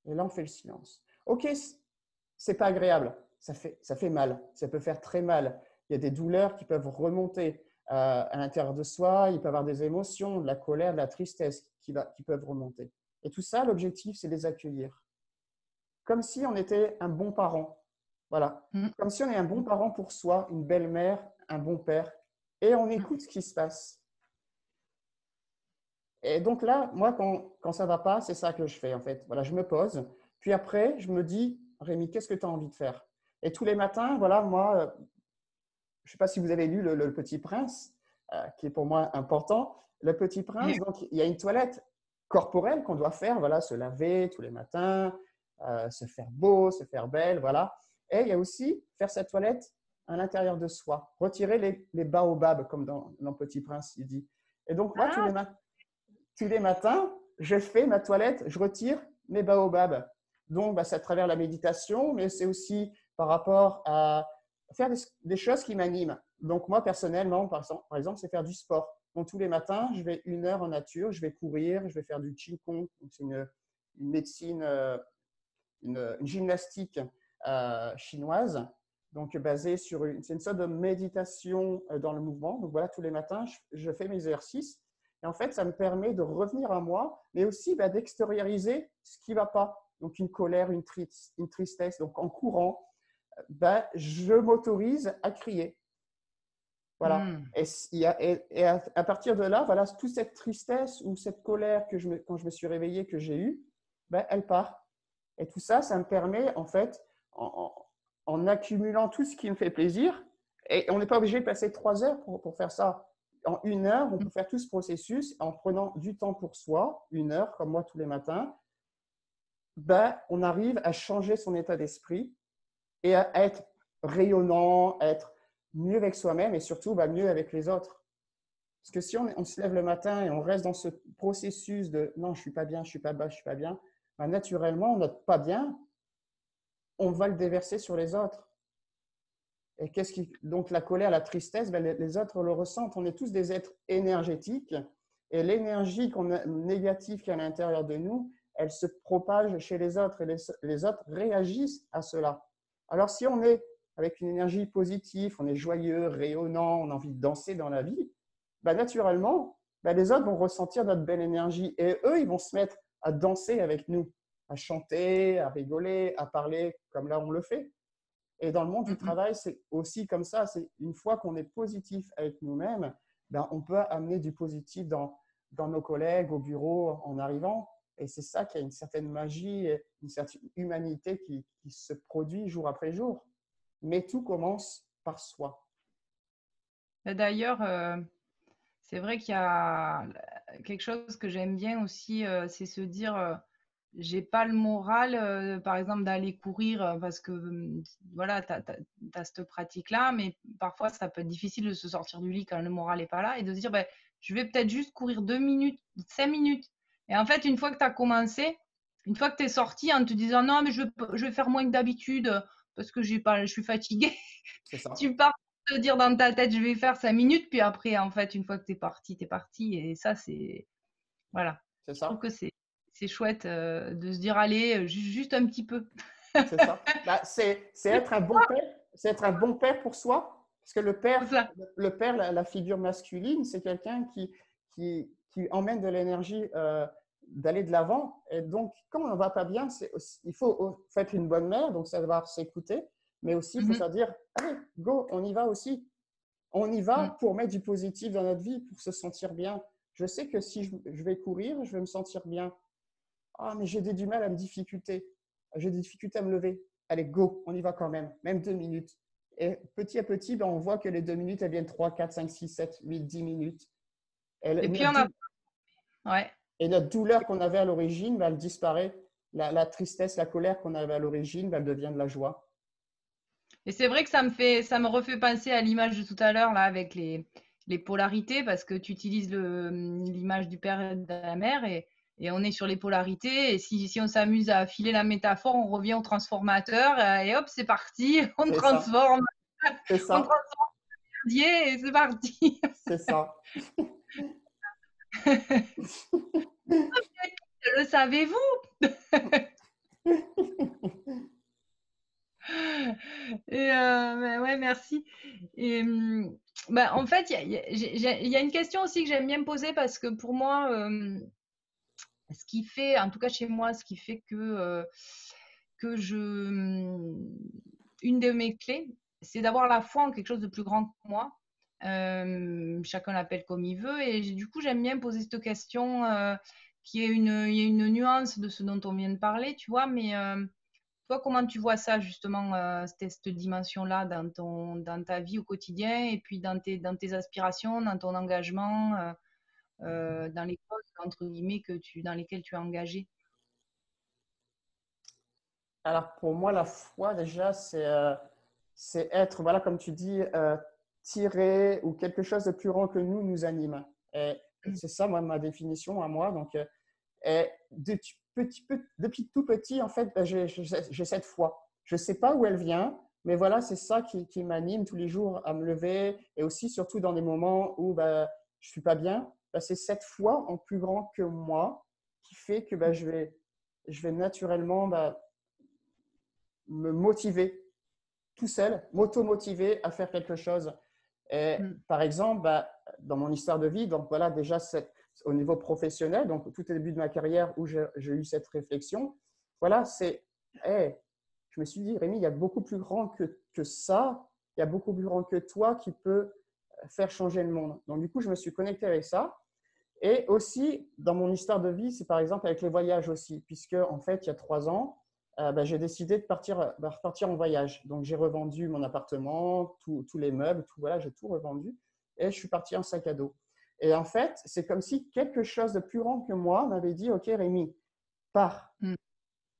Et là, on fait le silence. OK, c'est pas agréable. Ça fait mal. Ça peut faire très mal. Il y a des douleurs qui peuvent remonter à l'intérieur de soi. Il peut y avoir des émotions, de la colère, de la tristesse qui peuvent remonter. Et tout ça, l'objectif, c'est de les accueillir. Comme si on était un bon parent. Voilà. Mm. Comme si on est un bon parent pour soi, une belle-mère, un bon père. Et on Mm. écoute ce qui se passe. Et donc là, moi, quand ça ne va pas, c'est ça que je fais en fait. Voilà, je me pose. Puis après, je me dis, Rémi, qu'est-ce que tu as envie de faire? Et tous les matins, voilà, moi, je ne sais pas si vous avez lu le Petit Prince, qui est pour moi important. Le Petit Prince, donc il y a une toilette corporelle qu'on doit faire, voilà, se laver tous les matins, se faire beau, se faire belle, voilà. Et il y a aussi faire sa toilette à l'intérieur de soi, retirer les baobabs, comme dans Petit Prince, il dit. Et donc moi, Ah, tous les matins, je fais ma toilette, je retire mes baobabs. Donc, c'est à travers la méditation, mais c'est aussi par rapport à faire des choses qui m'animent. Donc, moi, personnellement, par exemple, c'est faire du sport. Donc, tous les matins, je vais 1 heure en nature, je vais courir, je vais faire du Qigong. C'est une médecine, une gymnastique chinoise, donc basée sur c'est une sorte de méditation dans le mouvement. Donc, voilà, tous les matins, je fais mes exercices. Et en fait, ça me permet de revenir à moi, mais aussi d'extérioriser ce qui ne va pas. Donc, une colère, une tristesse. Donc, en courant, je m'autorise à crier. Voilà. mm. Et à partir de là, voilà, toute cette tristesse ou cette colère quand je me suis réveillé, que j'ai eue, elle part. Et tout ça, ça me permet, en fait, en accumulant tout ce qui me fait plaisir, et on n'est pas obligé de passer 3 heures pour faire ça. En 1 heure, on peut faire tout ce processus en prenant du temps pour soi, 1 heure, comme moi tous les matins. On arrive à changer son état d'esprit et à être rayonnant, à être mieux avec soi-même et surtout mieux avec les autres. Parce que si on se lève le matin et on reste dans ce processus de non, je ne suis pas bien, je ne suis pas bas, je ne suis pas bien, ben, naturellement, notre pas bien, on va le déverser sur les autres. Et donc la colère, la tristesse, ben, les autres le ressentent. On est tous des êtres énergétiques et l'énergie négative qui est à l'intérieur de nous, elle se propage chez les autres et les autres réagissent à cela. Alors si on est avec une énergie positive, on est joyeux, rayonnant, on a envie de danser dans la vie, ben, naturellement, ben, les autres vont ressentir notre belle énergie et eux, ils vont se mettre à danser avec nous, à chanter, à rigoler, à parler comme là on le fait. Et dans le monde du travail, c'est aussi comme ça. C'est une fois qu'on est positif avec nous-mêmes, ben, on peut amener du positif dans nos collègues, au bureau, en arrivant. Et c'est ça qui a une certaine magie, une certaine humanité qui se produit jour après jour. Mais tout commence par soi. D'ailleurs, c'est vrai qu'il y a quelque chose que j'aime bien aussi, c'est se dire, j'ai pas le moral, par exemple, d'aller courir parce que voilà, tu as cette pratique-là, mais parfois ça peut être difficile de se sortir du lit quand le moral n'est pas là et de se dire, ben, je vais peut-être juste courir 2 minutes, 5 minutes. Et en fait, une fois que tu as commencé, une fois que tu es sorti en te disant non, mais je vais faire moins que d'habitude parce que je suis fatiguée, C'est ça. tu pars te dire dans ta tête, je vais faire 5 minutes, puis après, en fait, une fois que tu es parti, tu es parti. Et ça, c'est. Voilà. C'est Je trouve ça. que c'est chouette de se dire, allez, juste un petit peu. C'est ça. Bah, c'est être un bon père. C'est être un bon père pour soi. Parce que C'est ça. le père, la figure masculine, c'est quelqu'un qui emmène de l'énergie d'aller de l'avant. Et donc, quand on ne va pas bien, il faut être une bonne mère, donc savoir s'écouter, mais aussi il faut se dire, allez, go, on y va aussi. On y va pour mettre du positif dans notre vie, pour se sentir bien. Je sais que si je vais courir, je vais me sentir bien. Ah, mais j'ai du mal à me difficulter. J'ai des difficultés à me lever. Allez, go, on y va quand même 2 minutes. Et petit à petit, ben, on voit que les 2 minutes, elles viennent 3, 4, 5, 6, 7, 8, 10 minutes. Et puis, on a. Ouais. Et notre douleur qu'on avait à l'origine, ben, elle disparaît. La tristesse, la colère qu'on avait à l'origine, ben, elle devient de la joie. Et c'est vrai que ça me refait penser à l'image de tout à l'heure, là, avec les polarités, parce que tu utilises l'image du père et de la mère, et on est sur les polarités. Et si on s'amuse à filer la métaphore, on revient au transformateur, et hop, c'est parti, on C'est ça. transforme. C'est On ça. transforme le merdier et c'est parti. C'est ça. Le savez-vous? Et ouais, merci. Et bah, en fait, il y a une question aussi que j'aime bien me poser parce que pour moi, ce qui fait, en tout cas chez moi, ce qui fait que une de mes clés, c'est d'avoir la foi en quelque chose de plus grand que moi. Chacun l'appelle comme il veut. Et du coup, j'aime bien poser cette question qui est il y a une nuance de ce dont on vient de parler, tu vois, mais toi, comment tu vois ça justement, cette dimension-là dans ta vie au quotidien et puis dans tes aspirations, dans ton engagement, dans les causes, entre guillemets, dans lesquelles tu es engagé? Alors, pour moi, la foi, déjà, c'est être, voilà, comme tu dis, tiré ou quelque chose de plus grand que nous anime. Et c'est ça, moi, ma définition à moi. Donc, et depuis tout petit, en fait, ben, j'ai cette foi. Je ne sais pas où elle vient, mais voilà, c'est ça qui m'anime tous les jours à me lever et aussi, surtout dans des moments où ben, je ne suis pas bien. Ben, c'est cette foi en plus grand que moi qui fait que ben, je vais naturellement ben, me motiver tout seul, m'auto-motiver à faire quelque chose. Et par exemple, bah, dans mon histoire de vie, donc voilà, déjà au niveau professionnel, donc tout au début de ma carrière où j'ai eu cette réflexion, voilà, je me suis dit, Rémi, il y a beaucoup plus grand que ça, il y a beaucoup plus grand que toi qui peut faire changer le monde. Donc du coup, je me suis connecté avec ça. Et aussi, dans mon histoire de vie, c'est par exemple avec les voyages aussi, puisque en fait, il y a 3 ans, j'ai décidé de repartir en voyage. Donc, j'ai revendu mon appartement, tous les meubles, tout, voilà, j'ai tout revendu et je suis parti en sac à dos. Et en fait, c'est comme si quelque chose de plus grand que moi m'avait dit, OK, Rémi, pars.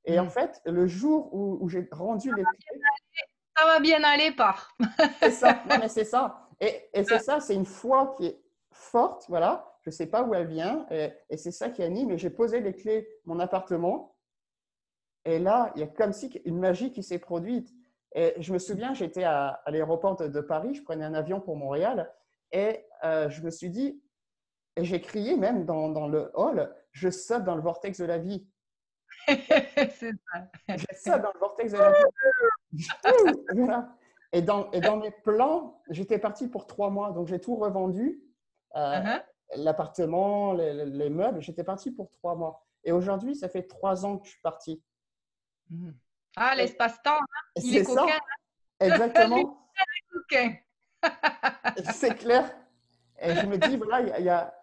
Et en fait, le jour où j'ai rendu les clés… Ça va bien aller, pars. C'est ça, non mais c'est ça. Et c'est ça, c'est une foi qui est forte, voilà. Je ne sais pas où elle vient et c'est ça qui anime. Et j'ai posé les clés de mon appartement et là, il y a comme si une magie qui s'est produite. Et je me souviens, j'étais à l'aéroport de Paris, je prenais un avion pour Montréal et je me suis dit, et j'ai crié même dans le hall, je saute dans le vortex de la vie. C'est ça. Je saute dans le vortex de la vie. Voilà. Et dans mes plans, j'étais parti pour 3 mois. Donc, j'ai tout revendu, euh, Uh-huh. l'appartement, les meubles. J'étais parti pour 3 mois. Et aujourd'hui, ça fait 3 ans que je suis parti. Mhm. Ah, Et l'espace-temps, hein, il est c'est coquin, ça, hein. Lui, exactement. coquin. C'est clair. Et je me dis, voilà,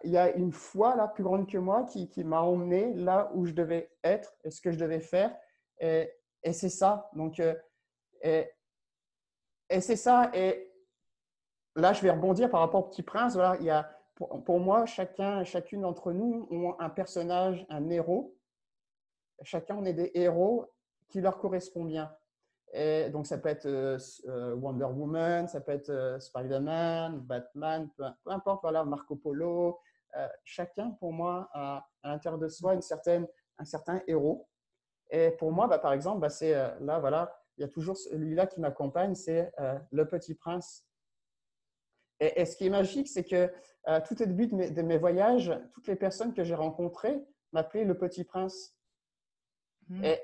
il y a une foi là, plus grande que moi qui m'a emmené là où je devais être et ce que je devais faire. Et, et c'est ça. Donc, et, et c'est ça. Et là, je vais rebondir par rapport au Petit Prince. Voilà, pour moi, chacun et chacune d'entre nous ont un personnage, un héros. Chacun, on est des héros qui leur correspond bien. Et donc, ça peut être Wonder Woman, ça peut être Spider-Man, Batman, peu importe, voilà, Marco Polo. Chacun, pour moi, a à l'intérieur de soi un certain héros. Et pour moi, bah, par exemple, bah, c'est là, voilà, il y a toujours celui-là qui m'accompagne, c'est le Petit Prince. Et ce qui est magique, c'est que tout au début de mes voyages, toutes les personnes que j'ai rencontrées m'appelaient le Petit Prince. Mhm. Et,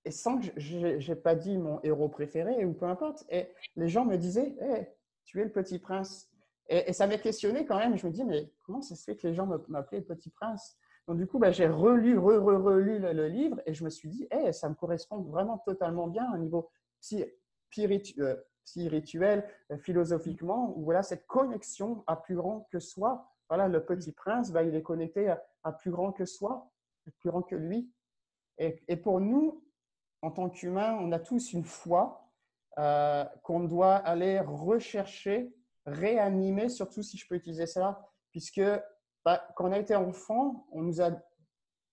et sans que je n'ai pas dit mon héros préféré ou peu importe, et les gens me disaient hey, tu es le Petit Prince. Et ça m'a questionné quand même. Je me dis mais comment ça se fait que les gens m'appelaient le Petit Prince? Donc du coup, bah, j'ai relu le livre et je me suis dit hey, ça me correspond vraiment totalement bien au niveau psy, spirituel, philosophiquement, où voilà, cette connexion à plus grand que soi. Voilà, le Petit Prince, bah, il est connecté à plus grand que soi, plus grand que lui. Et pour nous, en tant qu'humains, on a tous une foi qu'on doit aller rechercher, réanimer, surtout si je peux utiliser ça, puisque bah, quand on a été enfant, on nous a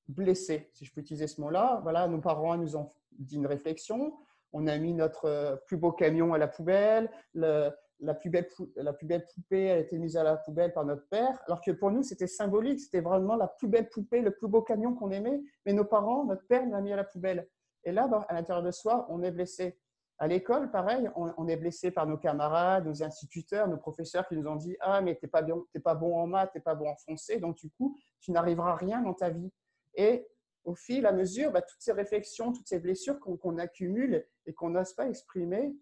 blessés, si je peux utiliser ce mot-là. Voilà, nos parents nous ont dit une réflexion, on a mis notre plus beau camion à la poubelle, la plus belle poupée elle a été mise à la poubelle par notre père, alors que pour nous, c'était symbolique, c'était vraiment la plus belle poupée, le plus beau camion qu'on aimait, mais nos parents, notre père l'a mis à la poubelle. Et là, à l'intérieur de soi, on est blessé. À l'école, pareil, on est blessé par nos camarades, nos instituteurs, nos professeurs qui nous ont dit « Ah, mais tu n'es pas bon en maths, tu n'es pas bon en français, donc du coup, tu n'arriveras à rien dans ta vie. » Et au fil à mesure, bah, toutes ces réflexions, toutes ces blessures qu'on accumule et qu'on n'ose pas exprimer,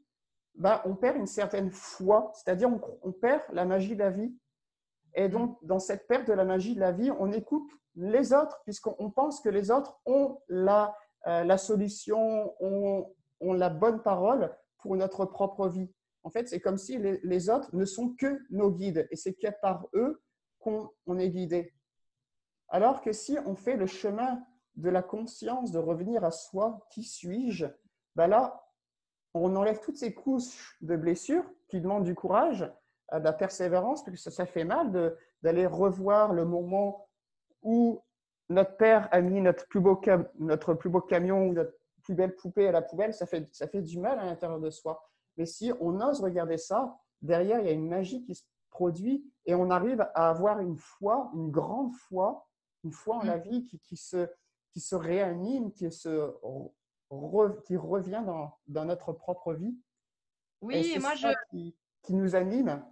bah, on perd une certaine foi, c'est-à-dire on perd la magie de la vie. Et donc, dans cette perte de la magie de la vie, on écoute les autres, puisqu'on pense que les autres ont la solution, ont la bonne parole pour notre propre vie. En fait, c'est comme si les autres ne sont que nos guides, et c'est que par eux qu'on est guidé. Alors que si on fait le chemin de la conscience, de revenir à soi, qui suis-je, ben là, on enlève toutes ces couches de blessures qui demandent du courage, de la persévérance, parce que ça fait mal d'aller revoir le moment où notre père a mis notre plus beau camion ou notre plus belle poupée à la poubelle, ça fait du mal à l'intérieur de soi. Mais si on ose regarder ça, derrière, il y a une magie qui se produit et on arrive à avoir une foi, une grande foi, une foi en la vie qui se réanime, qui revient dans notre propre vie. Et Oui, et c'est moi, ça qui nous anime.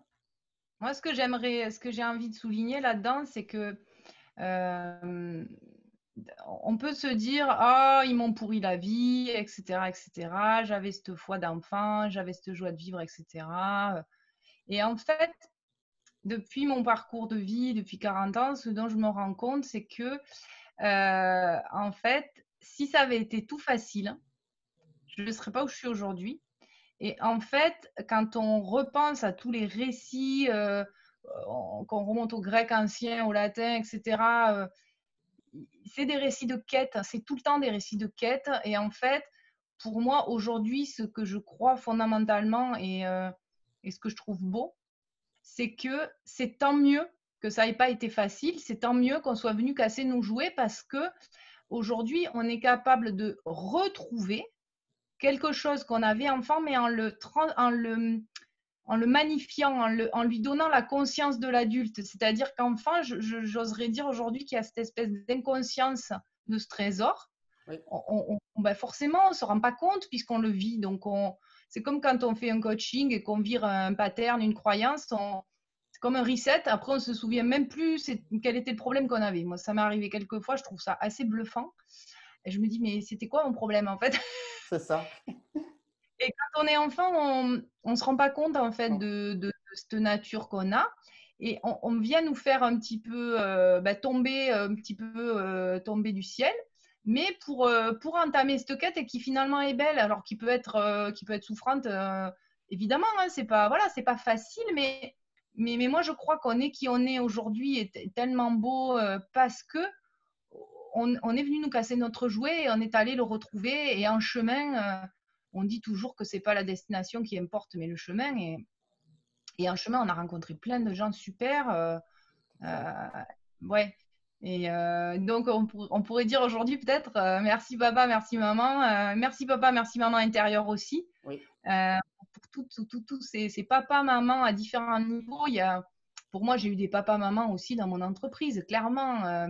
ce que j'aimerais, ce que j'ai envie de souligner là-dedans, c'est que euh, on peut se dire, ah, ils m'ont pourri la vie, etc., etc. J'avais cette foi d'enfant, j'avais cette joie de vivre, etc. Et en fait, depuis mon parcours de vie, depuis 40 ans, ce dont je me rends compte, c'est que, en fait, si ça avait été tout facile, je ne serais pas où je suis aujourd'hui. Et en fait, quand on repense à tous les récits, qu'on remonte au grec ancien, au latin, etc., c'est des récits de quête, c'est tout le temps des récits de quête. Et en fait, pour moi, aujourd'hui, ce que je crois fondamentalement et ce que je trouve beau, c'est que c'est tant mieux que ça n'ait pas été facile, c'est tant mieux qu'on soit venu casser nos jouets parce que aujourd'hui, on est capable de retrouver quelque chose qu'on avait enfant, mais en le en le magnifiant, en lui donnant la conscience de l'adulte. C'est-à-dire qu'enfant, j'oserais dire aujourd'hui qu'il y a cette espèce d'inconscience de ce trésor. Oui, Ben forcément, on ne se rend pas compte puisqu'on le vit. Donc, c'est comme quand on fait un coaching et qu'on vire un pattern, une croyance, c'est comme un reset. Après, on ne se souvient même plus quel était le problème qu'on avait. Moi, ça m'est arrivé quelques fois, je trouve ça assez bluffant. Et je me dis, mais c'était quoi mon problème en fait? c'est ça. Et quand on est enfant, on ne se rend pas compte en fait Non. de cette nature qu'on a. Et on vient nous faire un petit peu tomber, tomber du ciel, mais pour entamer cette quête et qui finalement est belle, alors qui peut être souffrante, évidemment, hein, c'est pas facile, mais moi je crois qu'on est qui on est aujourd'hui est tellement beau parce que on est venu nous casser notre jouet et on est allé le retrouver. Et en chemin, on dit toujours que c'est pas la destination qui importe, mais le chemin. Et en chemin, on a rencontré plein de gens super. Euh, ouais. Et donc, on pourrait dire aujourd'hui peut-être merci papa, merci maman. Merci papa, merci maman intérieur aussi. Oui, Euh, pour tous ces papas, mamans à différents niveaux. Pour moi, j'ai eu des papas, mamans aussi dans mon entreprise, clairement.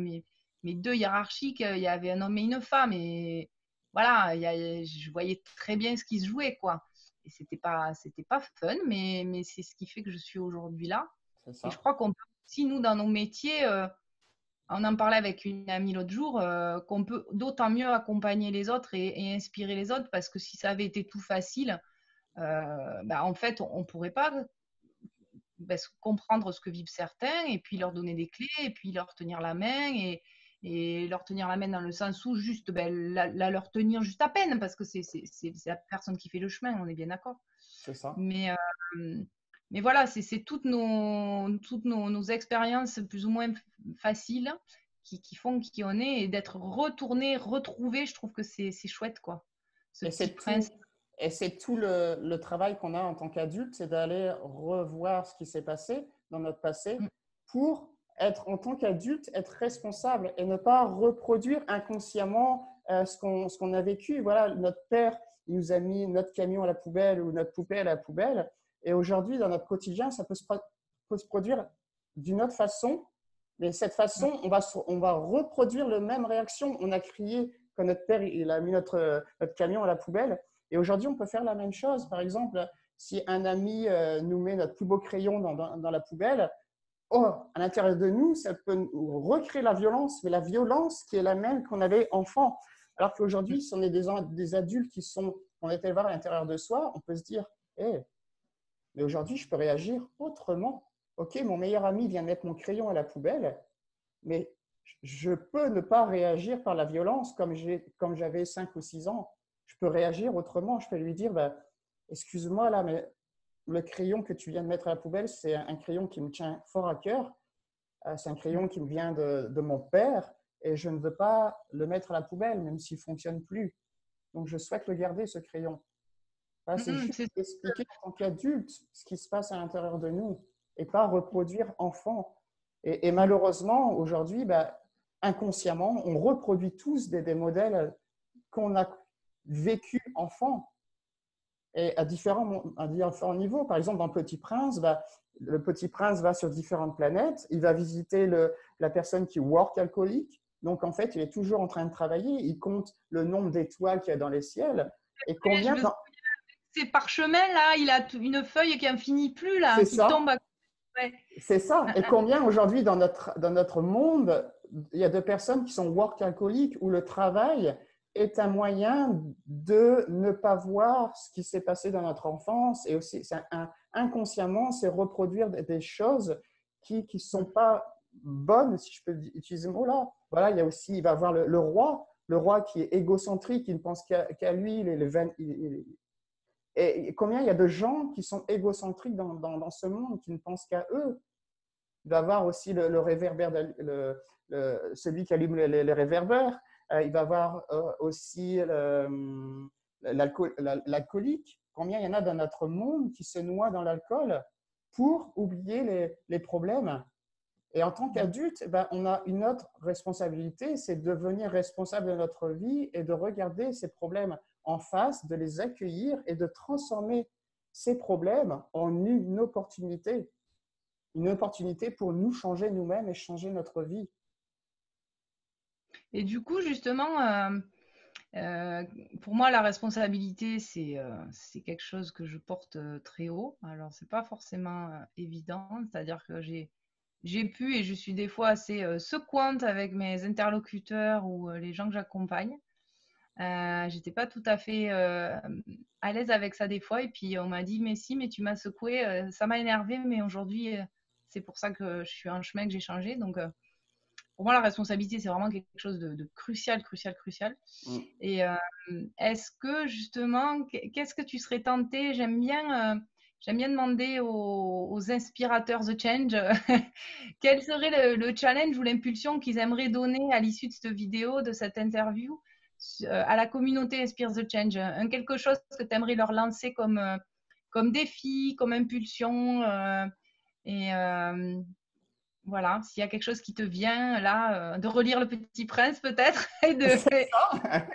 Mes deux hiérarchiques, il y avait un homme et une femme. Et voilà, je voyais très bien ce qui se jouait, quoi. Et c'était pas fun, mais c'est ce qui fait que je suis aujourd'hui là. c'est Et je ça. crois qu'on peut aussi, nous, dans nos métiers, on en parlait avec une amie l'autre jour, qu'on peut d'autant mieux accompagner les autres et inspirer les autres, parce que si ça avait été tout facile, en fait, on ne pourrait pas comprendre ce que vivent certains et puis leur donner des clés et puis leur tenir la main et leur tenir la main dans le sens où juste leur tenir juste à peine parce que c'est la personne qui fait le chemin, on est bien d'accord. C'est ça. Mais, mais voilà, c'est nos expériences plus ou moins faciles qui font qui on est et d'être retourné, retrouvé, je trouve que c'est chouette, quoi. Ce Et petit c'est prince. tout, et c'est tout le travail qu'on a en tant qu'adulte, c'est d'aller revoir ce qui s'est passé dans notre passé Mm, pour être, en tant qu'adulte, être responsable et ne pas reproduire inconsciemment ce qu'on a vécu. Voilà, notre père, il nous a mis notre camion à la poubelle ou notre poupée à la poubelle. Et aujourd'hui, dans notre quotidien, ça peut se produire d'une autre façon. Mais cette mm, façon, on va reproduire la même réaction. On a crié quand notre père il a mis notre camion à la poubelle. Et aujourd'hui, on peut faire la même chose. Par exemple, si un ami nous met notre plus beau crayon dans la poubelle, oh, à l'intérieur de nous, ça peut nous recréer la violence, mais la violence qui est la même qu'on avait enfant. Alors qu'aujourd'hui, si on est des adultes qu'on est élevés à l'intérieur de soi, on peut se dire, hey, mais aujourd'hui, je peux réagir autrement. Ok, mon meilleur ami vient mettre mon crayon à la poubelle, mais je peux ne pas réagir par la violence comme j'avais 5 ou 6 ans. Je peux réagir autrement. Je peux lui dire, bah, excuse-moi là, mais le crayon que tu viens de mettre à la poubelle, c'est un crayon qui me tient fort à cœur. C'est un mm, crayon qui me vient de mon père et je ne veux pas le mettre à la poubelle, même s'il ne fonctionne plus. Donc, je souhaite le garder, ce crayon. C'est juste c'est expliquer en tant qu'adulte ce qui se passe à l'intérieur de nous et pas reproduire enfant. Et mm. malheureusement, aujourd'hui, bah, inconsciemment, on reproduit tous des modèles qu'on a vécu enfant et à différents niveaux. Par exemple, dans Petit Prince, bah, le Petit Prince va sur différentes planètes, il va visiter la personne qui est work alcoolique. Donc, en fait, il est toujours en train de travailler, il compte le nombre d'étoiles qu'il y a dans les ciels et Ouais, combien dans... ces parchemins là, il a une feuille qui en finit plus là, C'est qui tombe ça, à ouais. c'est ça. Et combien aujourd'hui dans notre monde, il y a de personnes qui sont work alcooliques où le travail est un moyen de ne pas voir ce qui s'est passé dans notre enfance et aussi inconsciemment, c'est reproduire des choses qui ne sont pas bonnes, si je peux utiliser ce mot-là. Voilà, il y a aussi, il va avoir le roi qui est égocentrique, qui ne pense qu'à lui, et combien il y a de gens qui sont égocentriques dans ce monde, qui ne pensent qu'à eux. Il va avoir aussi le réverbère, celui qui allume les réverbères. Il va avoir aussi l'alcoolique. Combien il y en a dans notre monde qui se noient dans l'alcool pour oublier les problèmes. Et en tant qu'adulte, ben, on a une autre responsabilité, c'est de devenir responsable de notre vie et de regarder ces problèmes en face, de les accueillir et de transformer ces problèmes en une opportunité pour nous changer nous-mêmes et changer notre vie. Et du coup, justement, pour moi, la responsabilité, c'est quelque chose que je porte très haut. Alors, c'est pas forcément évident, c'est-à-dire que j'ai pu et je suis des fois assez secouante avec mes interlocuteurs ou les gens que j'accompagne. J'étais pas tout à fait à l'aise avec ça des fois, et puis on m'a dit, mais si, mais tu m'as secoué, ça m'a énervé, mais aujourd'hui, c'est pour ça que je suis en chemin, que j'ai changé. Donc, pour moi, la responsabilité, c'est vraiment quelque chose de crucial, crucial, crucial. Mm. Et est-ce que justement, qu'est-ce que tu serais tenté? J'aime bien demander aux inspirateurs The Change quel serait le challenge ou l'impulsion qu'ils aimeraient donner à l'issue de cette vidéo, de cette interview, à la communauté Inspire the Change. Quelque chose que tu aimerais leur lancer comme défi, comme impulsion. Et voilà, s'il y a quelque chose qui te vient là, de relire Le Petit Prince peut-être. C'est ça.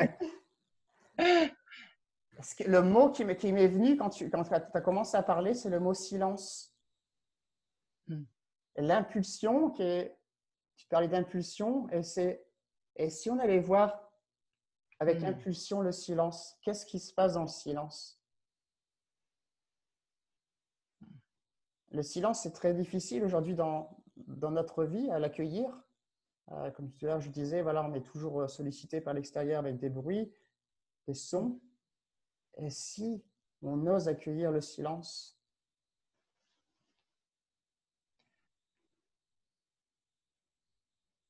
Le mot qui m'est venu quand tu as commencé à parler, c'est le mot silence. L'impulsion, tu parlais d'impulsion, et si on allait voir avec l'impulsion le silence, qu'est-ce qui se passe dans le silence? Le silence, c'est très difficile aujourd'hui dans notre vie à l'accueillir. Comme tout à l'heure, je disais, voilà, on est toujours sollicité par l'extérieur avec des bruits, des sons. Et si on ose accueillir le silence?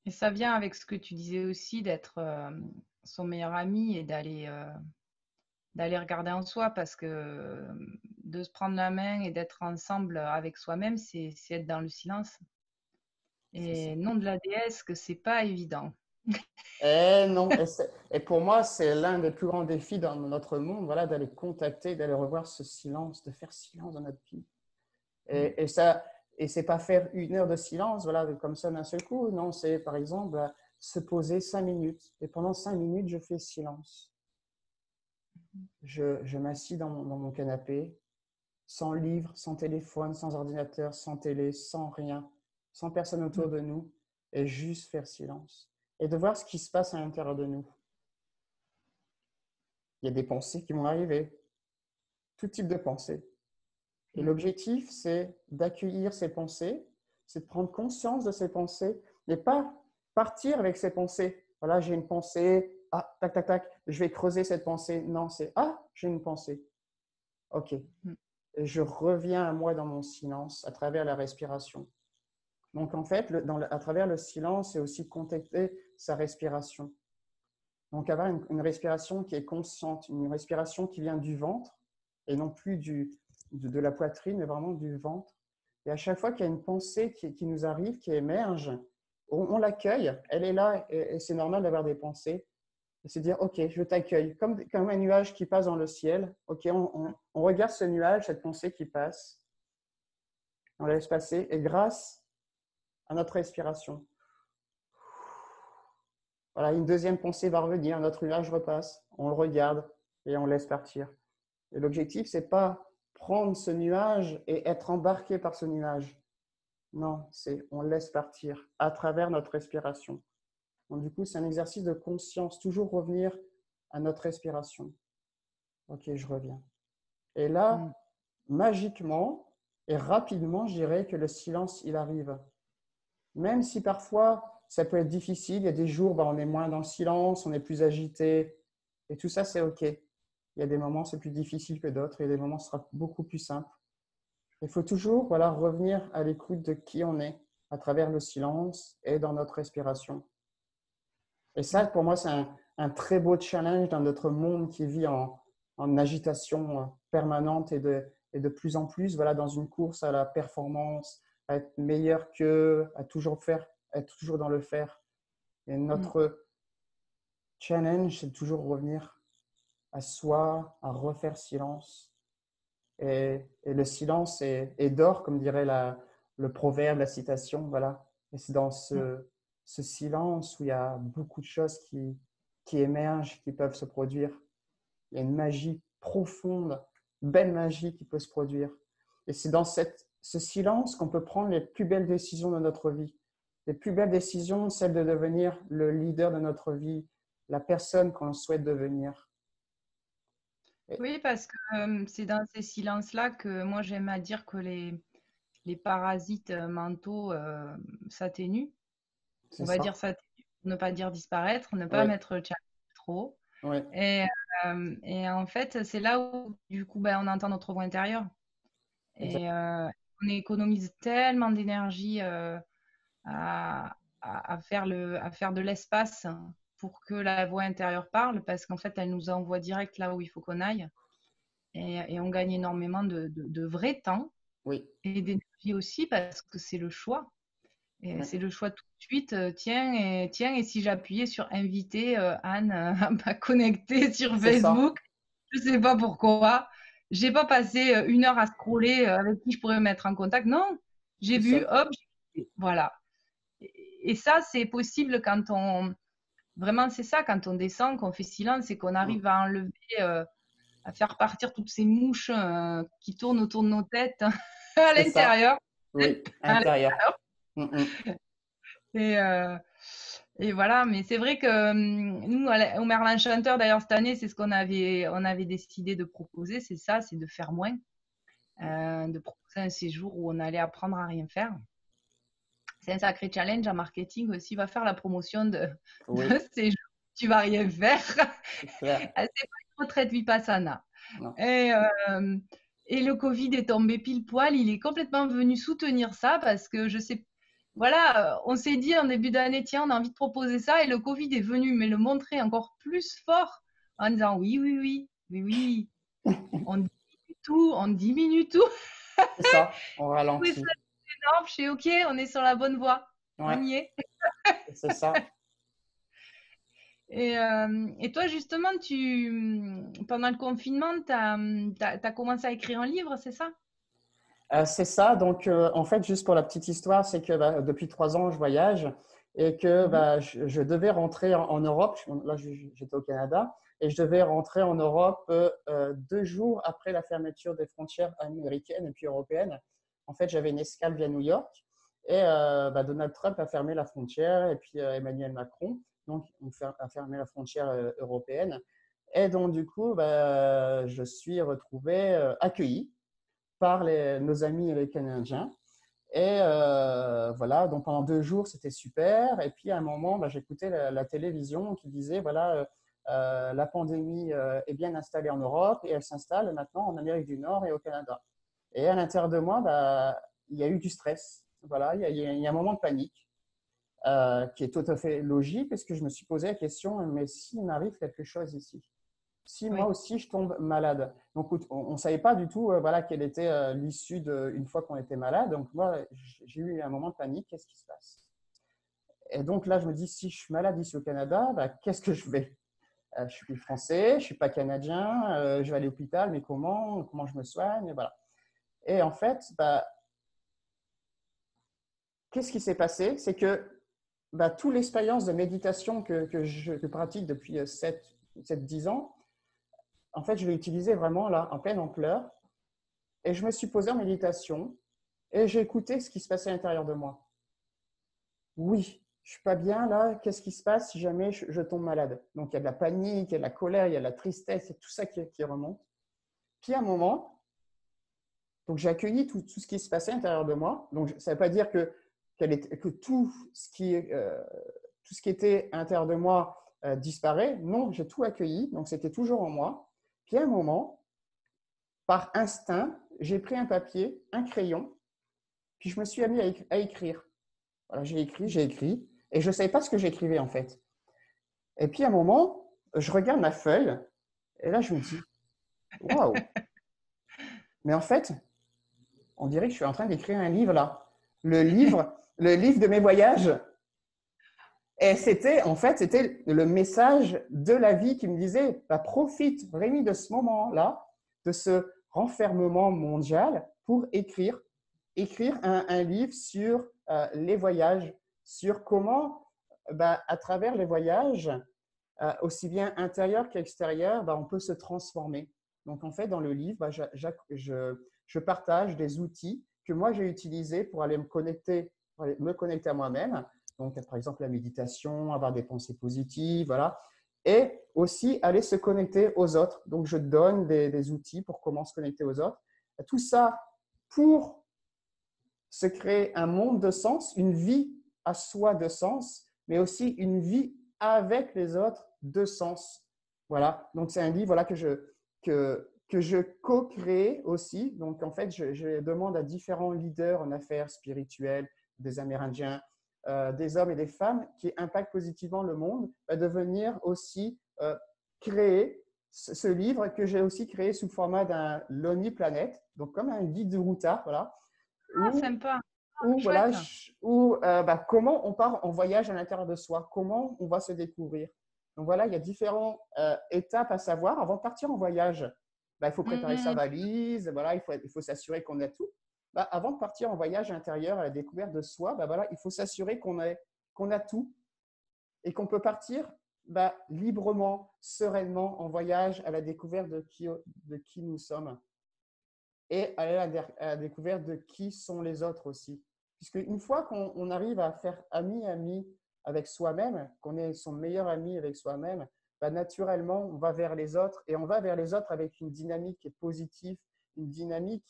Et ça vient avec ce que tu disais aussi d'être son meilleur ami et d'aller regarder en soi, parce que de se prendre la main et d'être ensemble avec soi-même, c'est être dans le silence. Et nom de la déesse que c'est pas évident. Eh non, et pour moi, c'est l'un des plus grands défis dans notre monde, voilà, d'aller contacter, d'aller revoir ce silence, de faire silence dans notre vie. Et ça, et c'est pas faire 1 heure de silence, voilà, comme ça d'un seul coup. Non, c'est par exemple se poser 5 minutes. Et pendant 5 minutes, je fais silence. Je m'assis dans mon canapé, sans livre, sans téléphone, sans ordinateur, sans télé, sans rien, sans personne autour de nous, et juste faire silence. Et de voir ce qui se passe à l'intérieur de nous. Il y a des pensées qui vont arriver, tout type de pensées. Et l'objectif, c'est d'accueillir ces pensées, c'est de prendre conscience de ces pensées, mais pas partir avec ces pensées. Voilà, j'ai une pensée, ah, tac, tac, tac, je vais creuser cette pensée. Non, c'est, ah, j'ai une pensée. OK. Et je reviens à moi dans mon silence à travers la respiration. Donc, en fait, à travers le silence, c'est aussi contacter sa respiration. Donc, avoir une respiration qui est consciente, une respiration qui vient du ventre et non plus de la poitrine, mais vraiment du ventre. Et à chaque fois qu'il y a une pensée qui nous arrive, qui émerge, on l'accueille, elle est là, et c'est normal d'avoir des pensées. Et c'est dire, OK, je t'accueille, comme un nuage qui passe dans le ciel. OK, on regarde ce nuage, cette pensée qui passe, on la laisse passer, et grâce à notre respiration, voilà, une deuxième pensée va revenir, notre nuage repasse, on le regarde et on laisse partir. Et l'objectif, ce n'est pas prendre ce nuage et être embarqué par ce nuage. Non, c'est on laisse partir à travers notre respiration. Donc, du coup, c'est un exercice de conscience, toujours revenir à notre respiration. OK, je reviens. Et là, magiquement et rapidement, je dirais que le silence, il arrive. Même si parfois, ça peut être difficile, il y a des jours, on est moins dans le silence, on est plus agité, et tout ça, c'est OK. Il y a des moments, c'est plus difficile que d'autres, et il y a des moments, ce sera beaucoup plus simple. Il faut toujours revenir à l'écoute de qui on est à travers le silence et dans notre respiration. Et ça, pour moi, c'est un très beau challenge dans notre monde qui vit en agitation permanente et de plus en plus, voilà, dans une course à la performance, à être meilleur qu'eux, à toujours faire, à être toujours dans le faire. Et notre challenge, c'est de toujours revenir à soi, à refaire silence. Et le silence est d'or, comme dirait le proverbe, la citation. Voilà. Et c'est dans ce silence où il y a beaucoup de choses qui émergent, qui peuvent se produire. Il y a une magie profonde belle magie qui peut se produire. Et c'est dans ce silence qu'on peut prendre les plus belles décisions de notre vie. Les plus belles décisions, celle de devenir le leader de notre vie, la personne qu'on souhaite devenir. Et Oui, parce que c'est dans ces silences-là que moi j'aime à dire que les parasites mentaux s'atténuent. c'est On va ça. dire s'atténuent, ne pas dire disparaître, ne pas Oui, mettre le challenge trop. oui, Et, et en fait, c'est là où du coup ben, on entend notre voix intérieure. Et exact. on économise tellement d'énergie à, à faire de l'espace pour que la voix intérieure parle, parce qu'en fait, elle nous envoie direct là où il faut qu'on aille. Et on gagne énormément de vrai temps Oui, et d'énergie aussi, parce que c'est le choix. Et oui, c'est le choix tout de suite. Tiens, et si j'appuyais sur inviter Anne à m'a connecter sur c'est ça. Facebook, je sais pas pourquoi. J'ai pas passé 1 heure à scroller avec qui je pourrais me mettre en contact. Non, j'ai Tout vu, seul. hop, voilà. Et ça, c'est possible quand on. Vraiment, c'est ça, quand on descend, qu'on fait silence et qu'on Mm. arrive à enlever, à faire partir toutes ces mouches qui tournent autour de nos têtes à C'est ça. l'intérieur. Oui, À intérieur. Mm, mm. Et, euh, et voilà, mais c'est vrai que nous, au Merlin Chanteur, d'ailleurs, cette année, c'est ce on avait décidé de proposer, c'est ça, c'est de faire moins, de proposer un séjour où on allait apprendre à rien faire. C'est un sacré challenge en marketing aussi, va faire la promotion de Oui, séjour, tu vas rien faire. c'est clair. C'est pas une retraite Vipassana. Non, Et, euh, et le Covid est tombé pile poil, il est complètement venu soutenir ça parce que je sais, voilà, on s'est dit en début d'année, tiens, on a envie de proposer ça et le Covid est venu, mais le montrer encore plus fort en disant oui, oui, oui, oui, oui, on diminue tout, on diminue tout. c'est ça. On Oui, ça ralentit. c'est énorme, je suis OK, on est sur la bonne voie, Ouais, on y est. c'est ça. Et toi, justement, pendant le confinement, tu as commencé à écrire un livre, c'est ça? C'est ça. Donc, en fait, juste pour la petite histoire, c'est que bah, depuis 3 ans, je voyage et que Mhm. bah, je devais rentrer en Europe. Là, j'étais au Canada et je devais rentrer en Europe 2 jours après la fermeture des frontières américaines et puis européennes. En fait, j'avais une escale via New York et bah, Donald Trump a fermé la frontière et puis Emmanuel Macron donc, a fermé la frontière européenne. Et donc, du coup, bah, je suis retrouvé accueilli par nos amis les Canadiens. Et voilà, donc pendant 2 jours, c'était super. Et puis à un moment, bah, j'écoutais la télévision qui disait, voilà, la pandémie est bien installée en Europe et elle s'installe maintenant en Amérique du Nord et au Canada. Et à l'intérieur de moi, bah, il y a eu du stress. Voilà, il y a un moment de panique qui est tout à fait logique parce que je me suis posé la question, mais s'il m'arrive quelque chose ici, si moi Oui. aussi je tombe malade. Donc on ne savait pas du tout voilà, quelle était l'issue une fois qu'on était malade. Donc moi, j'ai eu un moment de panique, qu'est-ce qui se passe? Et donc là, je me dis, si je suis malade ici au Canada, bah, qu'est-ce que je fais? Je suis français, je ne suis pas canadien, je vais aller à l'hôpital, mais comment je me soigne? Voilà. Et en fait, bah, qu'est-ce qui s'est passé? C'est que bah, toute l'expérience de méditation que je pratique depuis 7-10 ans, en fait, je l'ai utilisée vraiment là, en pleine ampleur. Et je me suis posé en méditation et j'ai écouté ce qui se passait à l'intérieur de moi. Oui, je suis pas bien là. Qu'est-ce qui se passe si jamais je tombe malade? Donc il y a de la panique, il y a de la colère, il y a de la tristesse, et tout ça qui remonte. Puis à un moment, donc j'ai accueilli tout ce qui se passait à l'intérieur de moi. Donc ça ne veut pas dire que tout ce qui était à l'intérieur de moi disparaît. Non, j'ai tout accueilli. Donc c'était toujours en moi. Puis à un moment, par instinct, j'ai pris un papier, un crayon, puis je me suis mis à écrire. Voilà, j'ai écrit, et je ne savais pas ce que j'écrivais en fait. Et puis à un moment, je regarde ma feuille, et là je me dis, waouh, mais en fait, on dirait que je suis en train d'écrire un livre là. Le livre de mes voyages. Et en fait, c'était le message de la vie qui me disait, bah, profite, Rémi, de ce moment-là, de ce renfermement mondial pour écrire un livre sur les voyages, sur comment, bah, à travers les voyages, aussi bien intérieur qu'extérieur, bah, on peut se transformer. Donc, en fait, dans le livre, je partage des outils que moi, j'ai utilisés pour aller me connecter à moi-même. Donc, par exemple, la méditation, avoir des pensées positives, voilà. Et aussi aller se connecter aux autres. Donc, je donne des outils pour comment se connecter aux autres. Tout ça pour se créer un monde de sens, une vie à soi de sens, mais aussi une vie avec les autres de sens. Voilà. Donc, c'est un livre voilà, que je co-crée aussi. Donc, en fait, je demande à différents leaders en affaires spirituelles, des Amérindiens, des hommes et des femmes qui impactent positivement le monde, de venir aussi créer ce livre que j'ai aussi créé sous le format d'un Lonely Planet, donc comme un guide de routard, voilà, Ah, où sympa. ou voilà, Chouette. comment on part en voyage à l'intérieur de soi, comment on va se découvrir. Donc voilà, il y a différentes étapes à savoir. Avant de partir en voyage, il faut préparer sa Mhm. valise, voilà, il faut s'assurer qu'on a tout. Avant de partir en voyage intérieur à la découverte de soi, voilà, il faut s'assurer qu'on a tout et qu'on peut partir librement, sereinement en voyage à la découverte de qui nous sommes et aller à la découverte de qui sont les autres aussi. Puisque une fois qu'on arrive à faire ami avec soi-même, qu'on est son meilleur ami avec soi-même, naturellement, on va vers les autres et on va vers les autres avec une dynamique qui est positive, une dynamique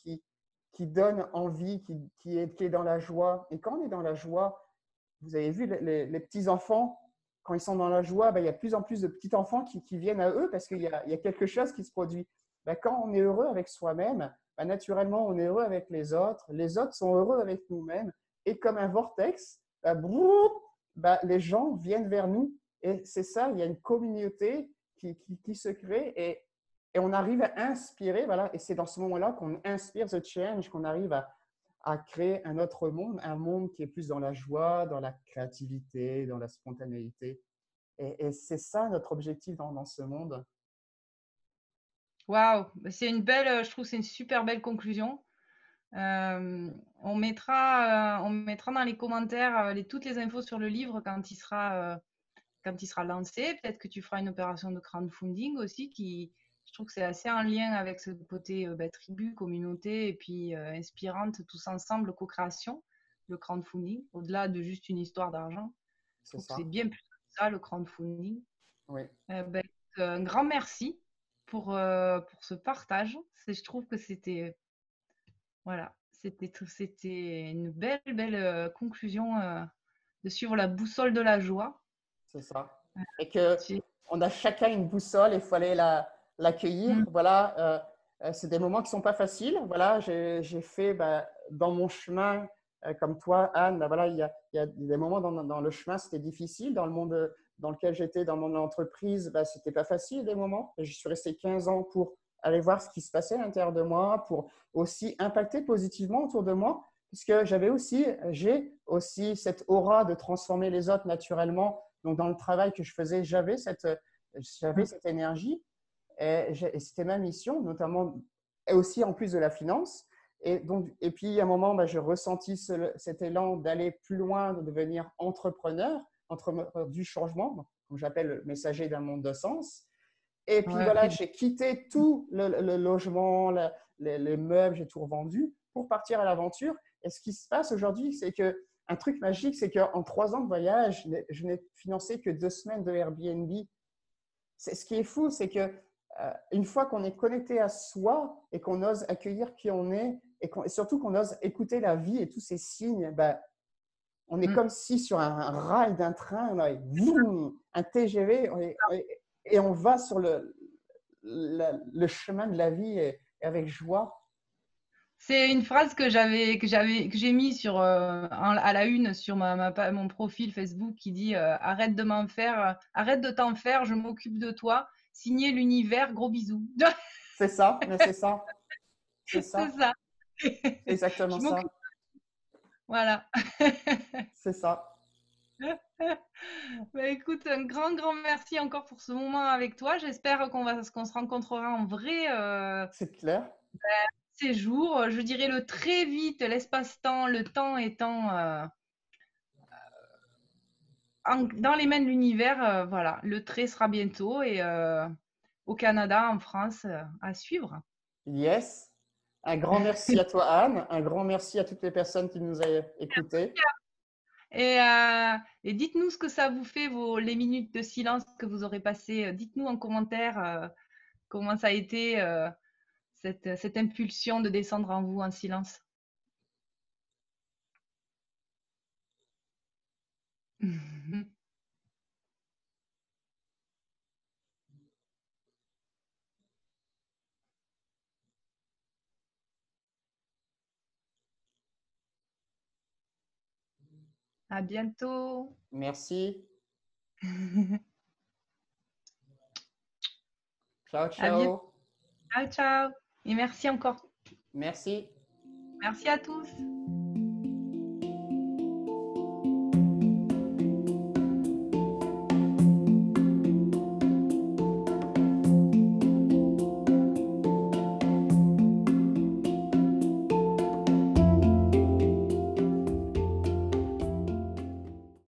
qui donne envie, qui est dans la joie. Et quand on est dans la joie, vous avez vu les petits-enfants, quand ils sont dans la joie, il y a de plus en plus de petits-enfants qui viennent à eux parce qu'il y a quelque chose qui se produit. Quand on est heureux avec soi-même, naturellement, on est heureux avec les autres sont heureux avec nous-mêmes, et comme un vortex, les gens viennent vers nous, et c'est ça, il y a une communauté qui se crée, et on arrive à inspirer, voilà, et c'est dans ce moment-là qu'on inspire the change, qu'on arrive à créer un autre monde, un monde qui est plus dans la joie, dans la créativité, dans la spontanéité. Et c'est ça notre objectif dans ce monde. Waouh, c'est une belle, je trouve que c'est une super belle conclusion. On mettra dans les commentaires toutes les infos sur le livre quand il sera lancé. Peut-être que tu feras une opération de crowdfunding aussi, je trouve que c'est assez en lien avec ce côté tribu, communauté et puis inspirante, tous ensemble, co-création, le crowdfunding, au-delà de juste une histoire d'argent. Je C'est trouve que c'est ça. bien plus que ça, le crowdfunding. Oui. Un grand merci pour ce partage. Je trouve que c'était voilà, c'était une belle, belle conclusion de suivre la boussole de la joie. C'est ça. Et que J'ai- on a chacun une boussole et il faut aller l'accueillir. Mm. Voilà, c'est des moments qui sont pas faciles. Voilà, j'ai fait dans mon chemin, comme toi, Anne, voilà, il y a des moments dans le chemin, c'était difficile. Dans le monde dans lequel j'étais, dans mon entreprise, c'était pas facile des moments. Et je suis resté 15 ans pour aller voir ce qui se passait à l'intérieur de moi, pour aussi impacter positivement autour de moi. Puisque j'ai aussi cette aura de transformer les autres naturellement. Donc, dans le travail que je faisais, j'avais cette énergie et c'était ma mission, notamment et aussi en plus de la finance. Et puis, à un moment, j'ai ressenti cet élan d'aller plus loin, de devenir entrepreneur du changement, comme j'appelle le messager d'un monde de sens. Et puis Ouais, voilà, j'ai quitté tout le logement, les meubles, j'ai tout revendu pour partir à l'aventure. Et ce qui se passe aujourd'hui, c'est que un truc magique, c'est qu'en 3 ans de voyage, je n'ai financé que 2 semaines de Airbnb. Ce qui est fou, c'est que une fois qu'on est connecté à soi et qu'on ose accueillir qui on est, et surtout qu'on ose écouter la vie et tous ces signes, on est mm. comme si sur un rail d'un train, un TGV, et on va sur le chemin de la vie et avec joie. C'est une phrase que j'ai mis à la une sur mon profil Facebook qui dit arrête de t'en faire, je m'occupe de toi. Signé l'univers, gros bisous. C'est ça, mais c'est ça, c'est C'est ça, ça. c'est exactement Je m'occupe. ça, Voilà. c'est ça. Écoute, un grand, grand merci encore pour ce moment avec toi. J'espère qu'on se rencontrera en vrai C'est clair. ces jours. Je dirais le très vite, l'espace-temps, le temps étant dans les mains de l'univers. Voilà, le trait sera bientôt et au Canada, en France, à suivre. Yes. Un grand merci à toi, Anne. Un grand merci à toutes les personnes qui nous ont écoutés. Et dites-nous ce que ça vous fait, les minutes de silence que vous aurez passées. Dites-nous en commentaire comment ça a été cette impulsion de descendre en vous en silence. À bientôt. Merci. Ciao, À bientôt. ciao. Ciao, ciao. Et merci encore. Merci. Merci à tous.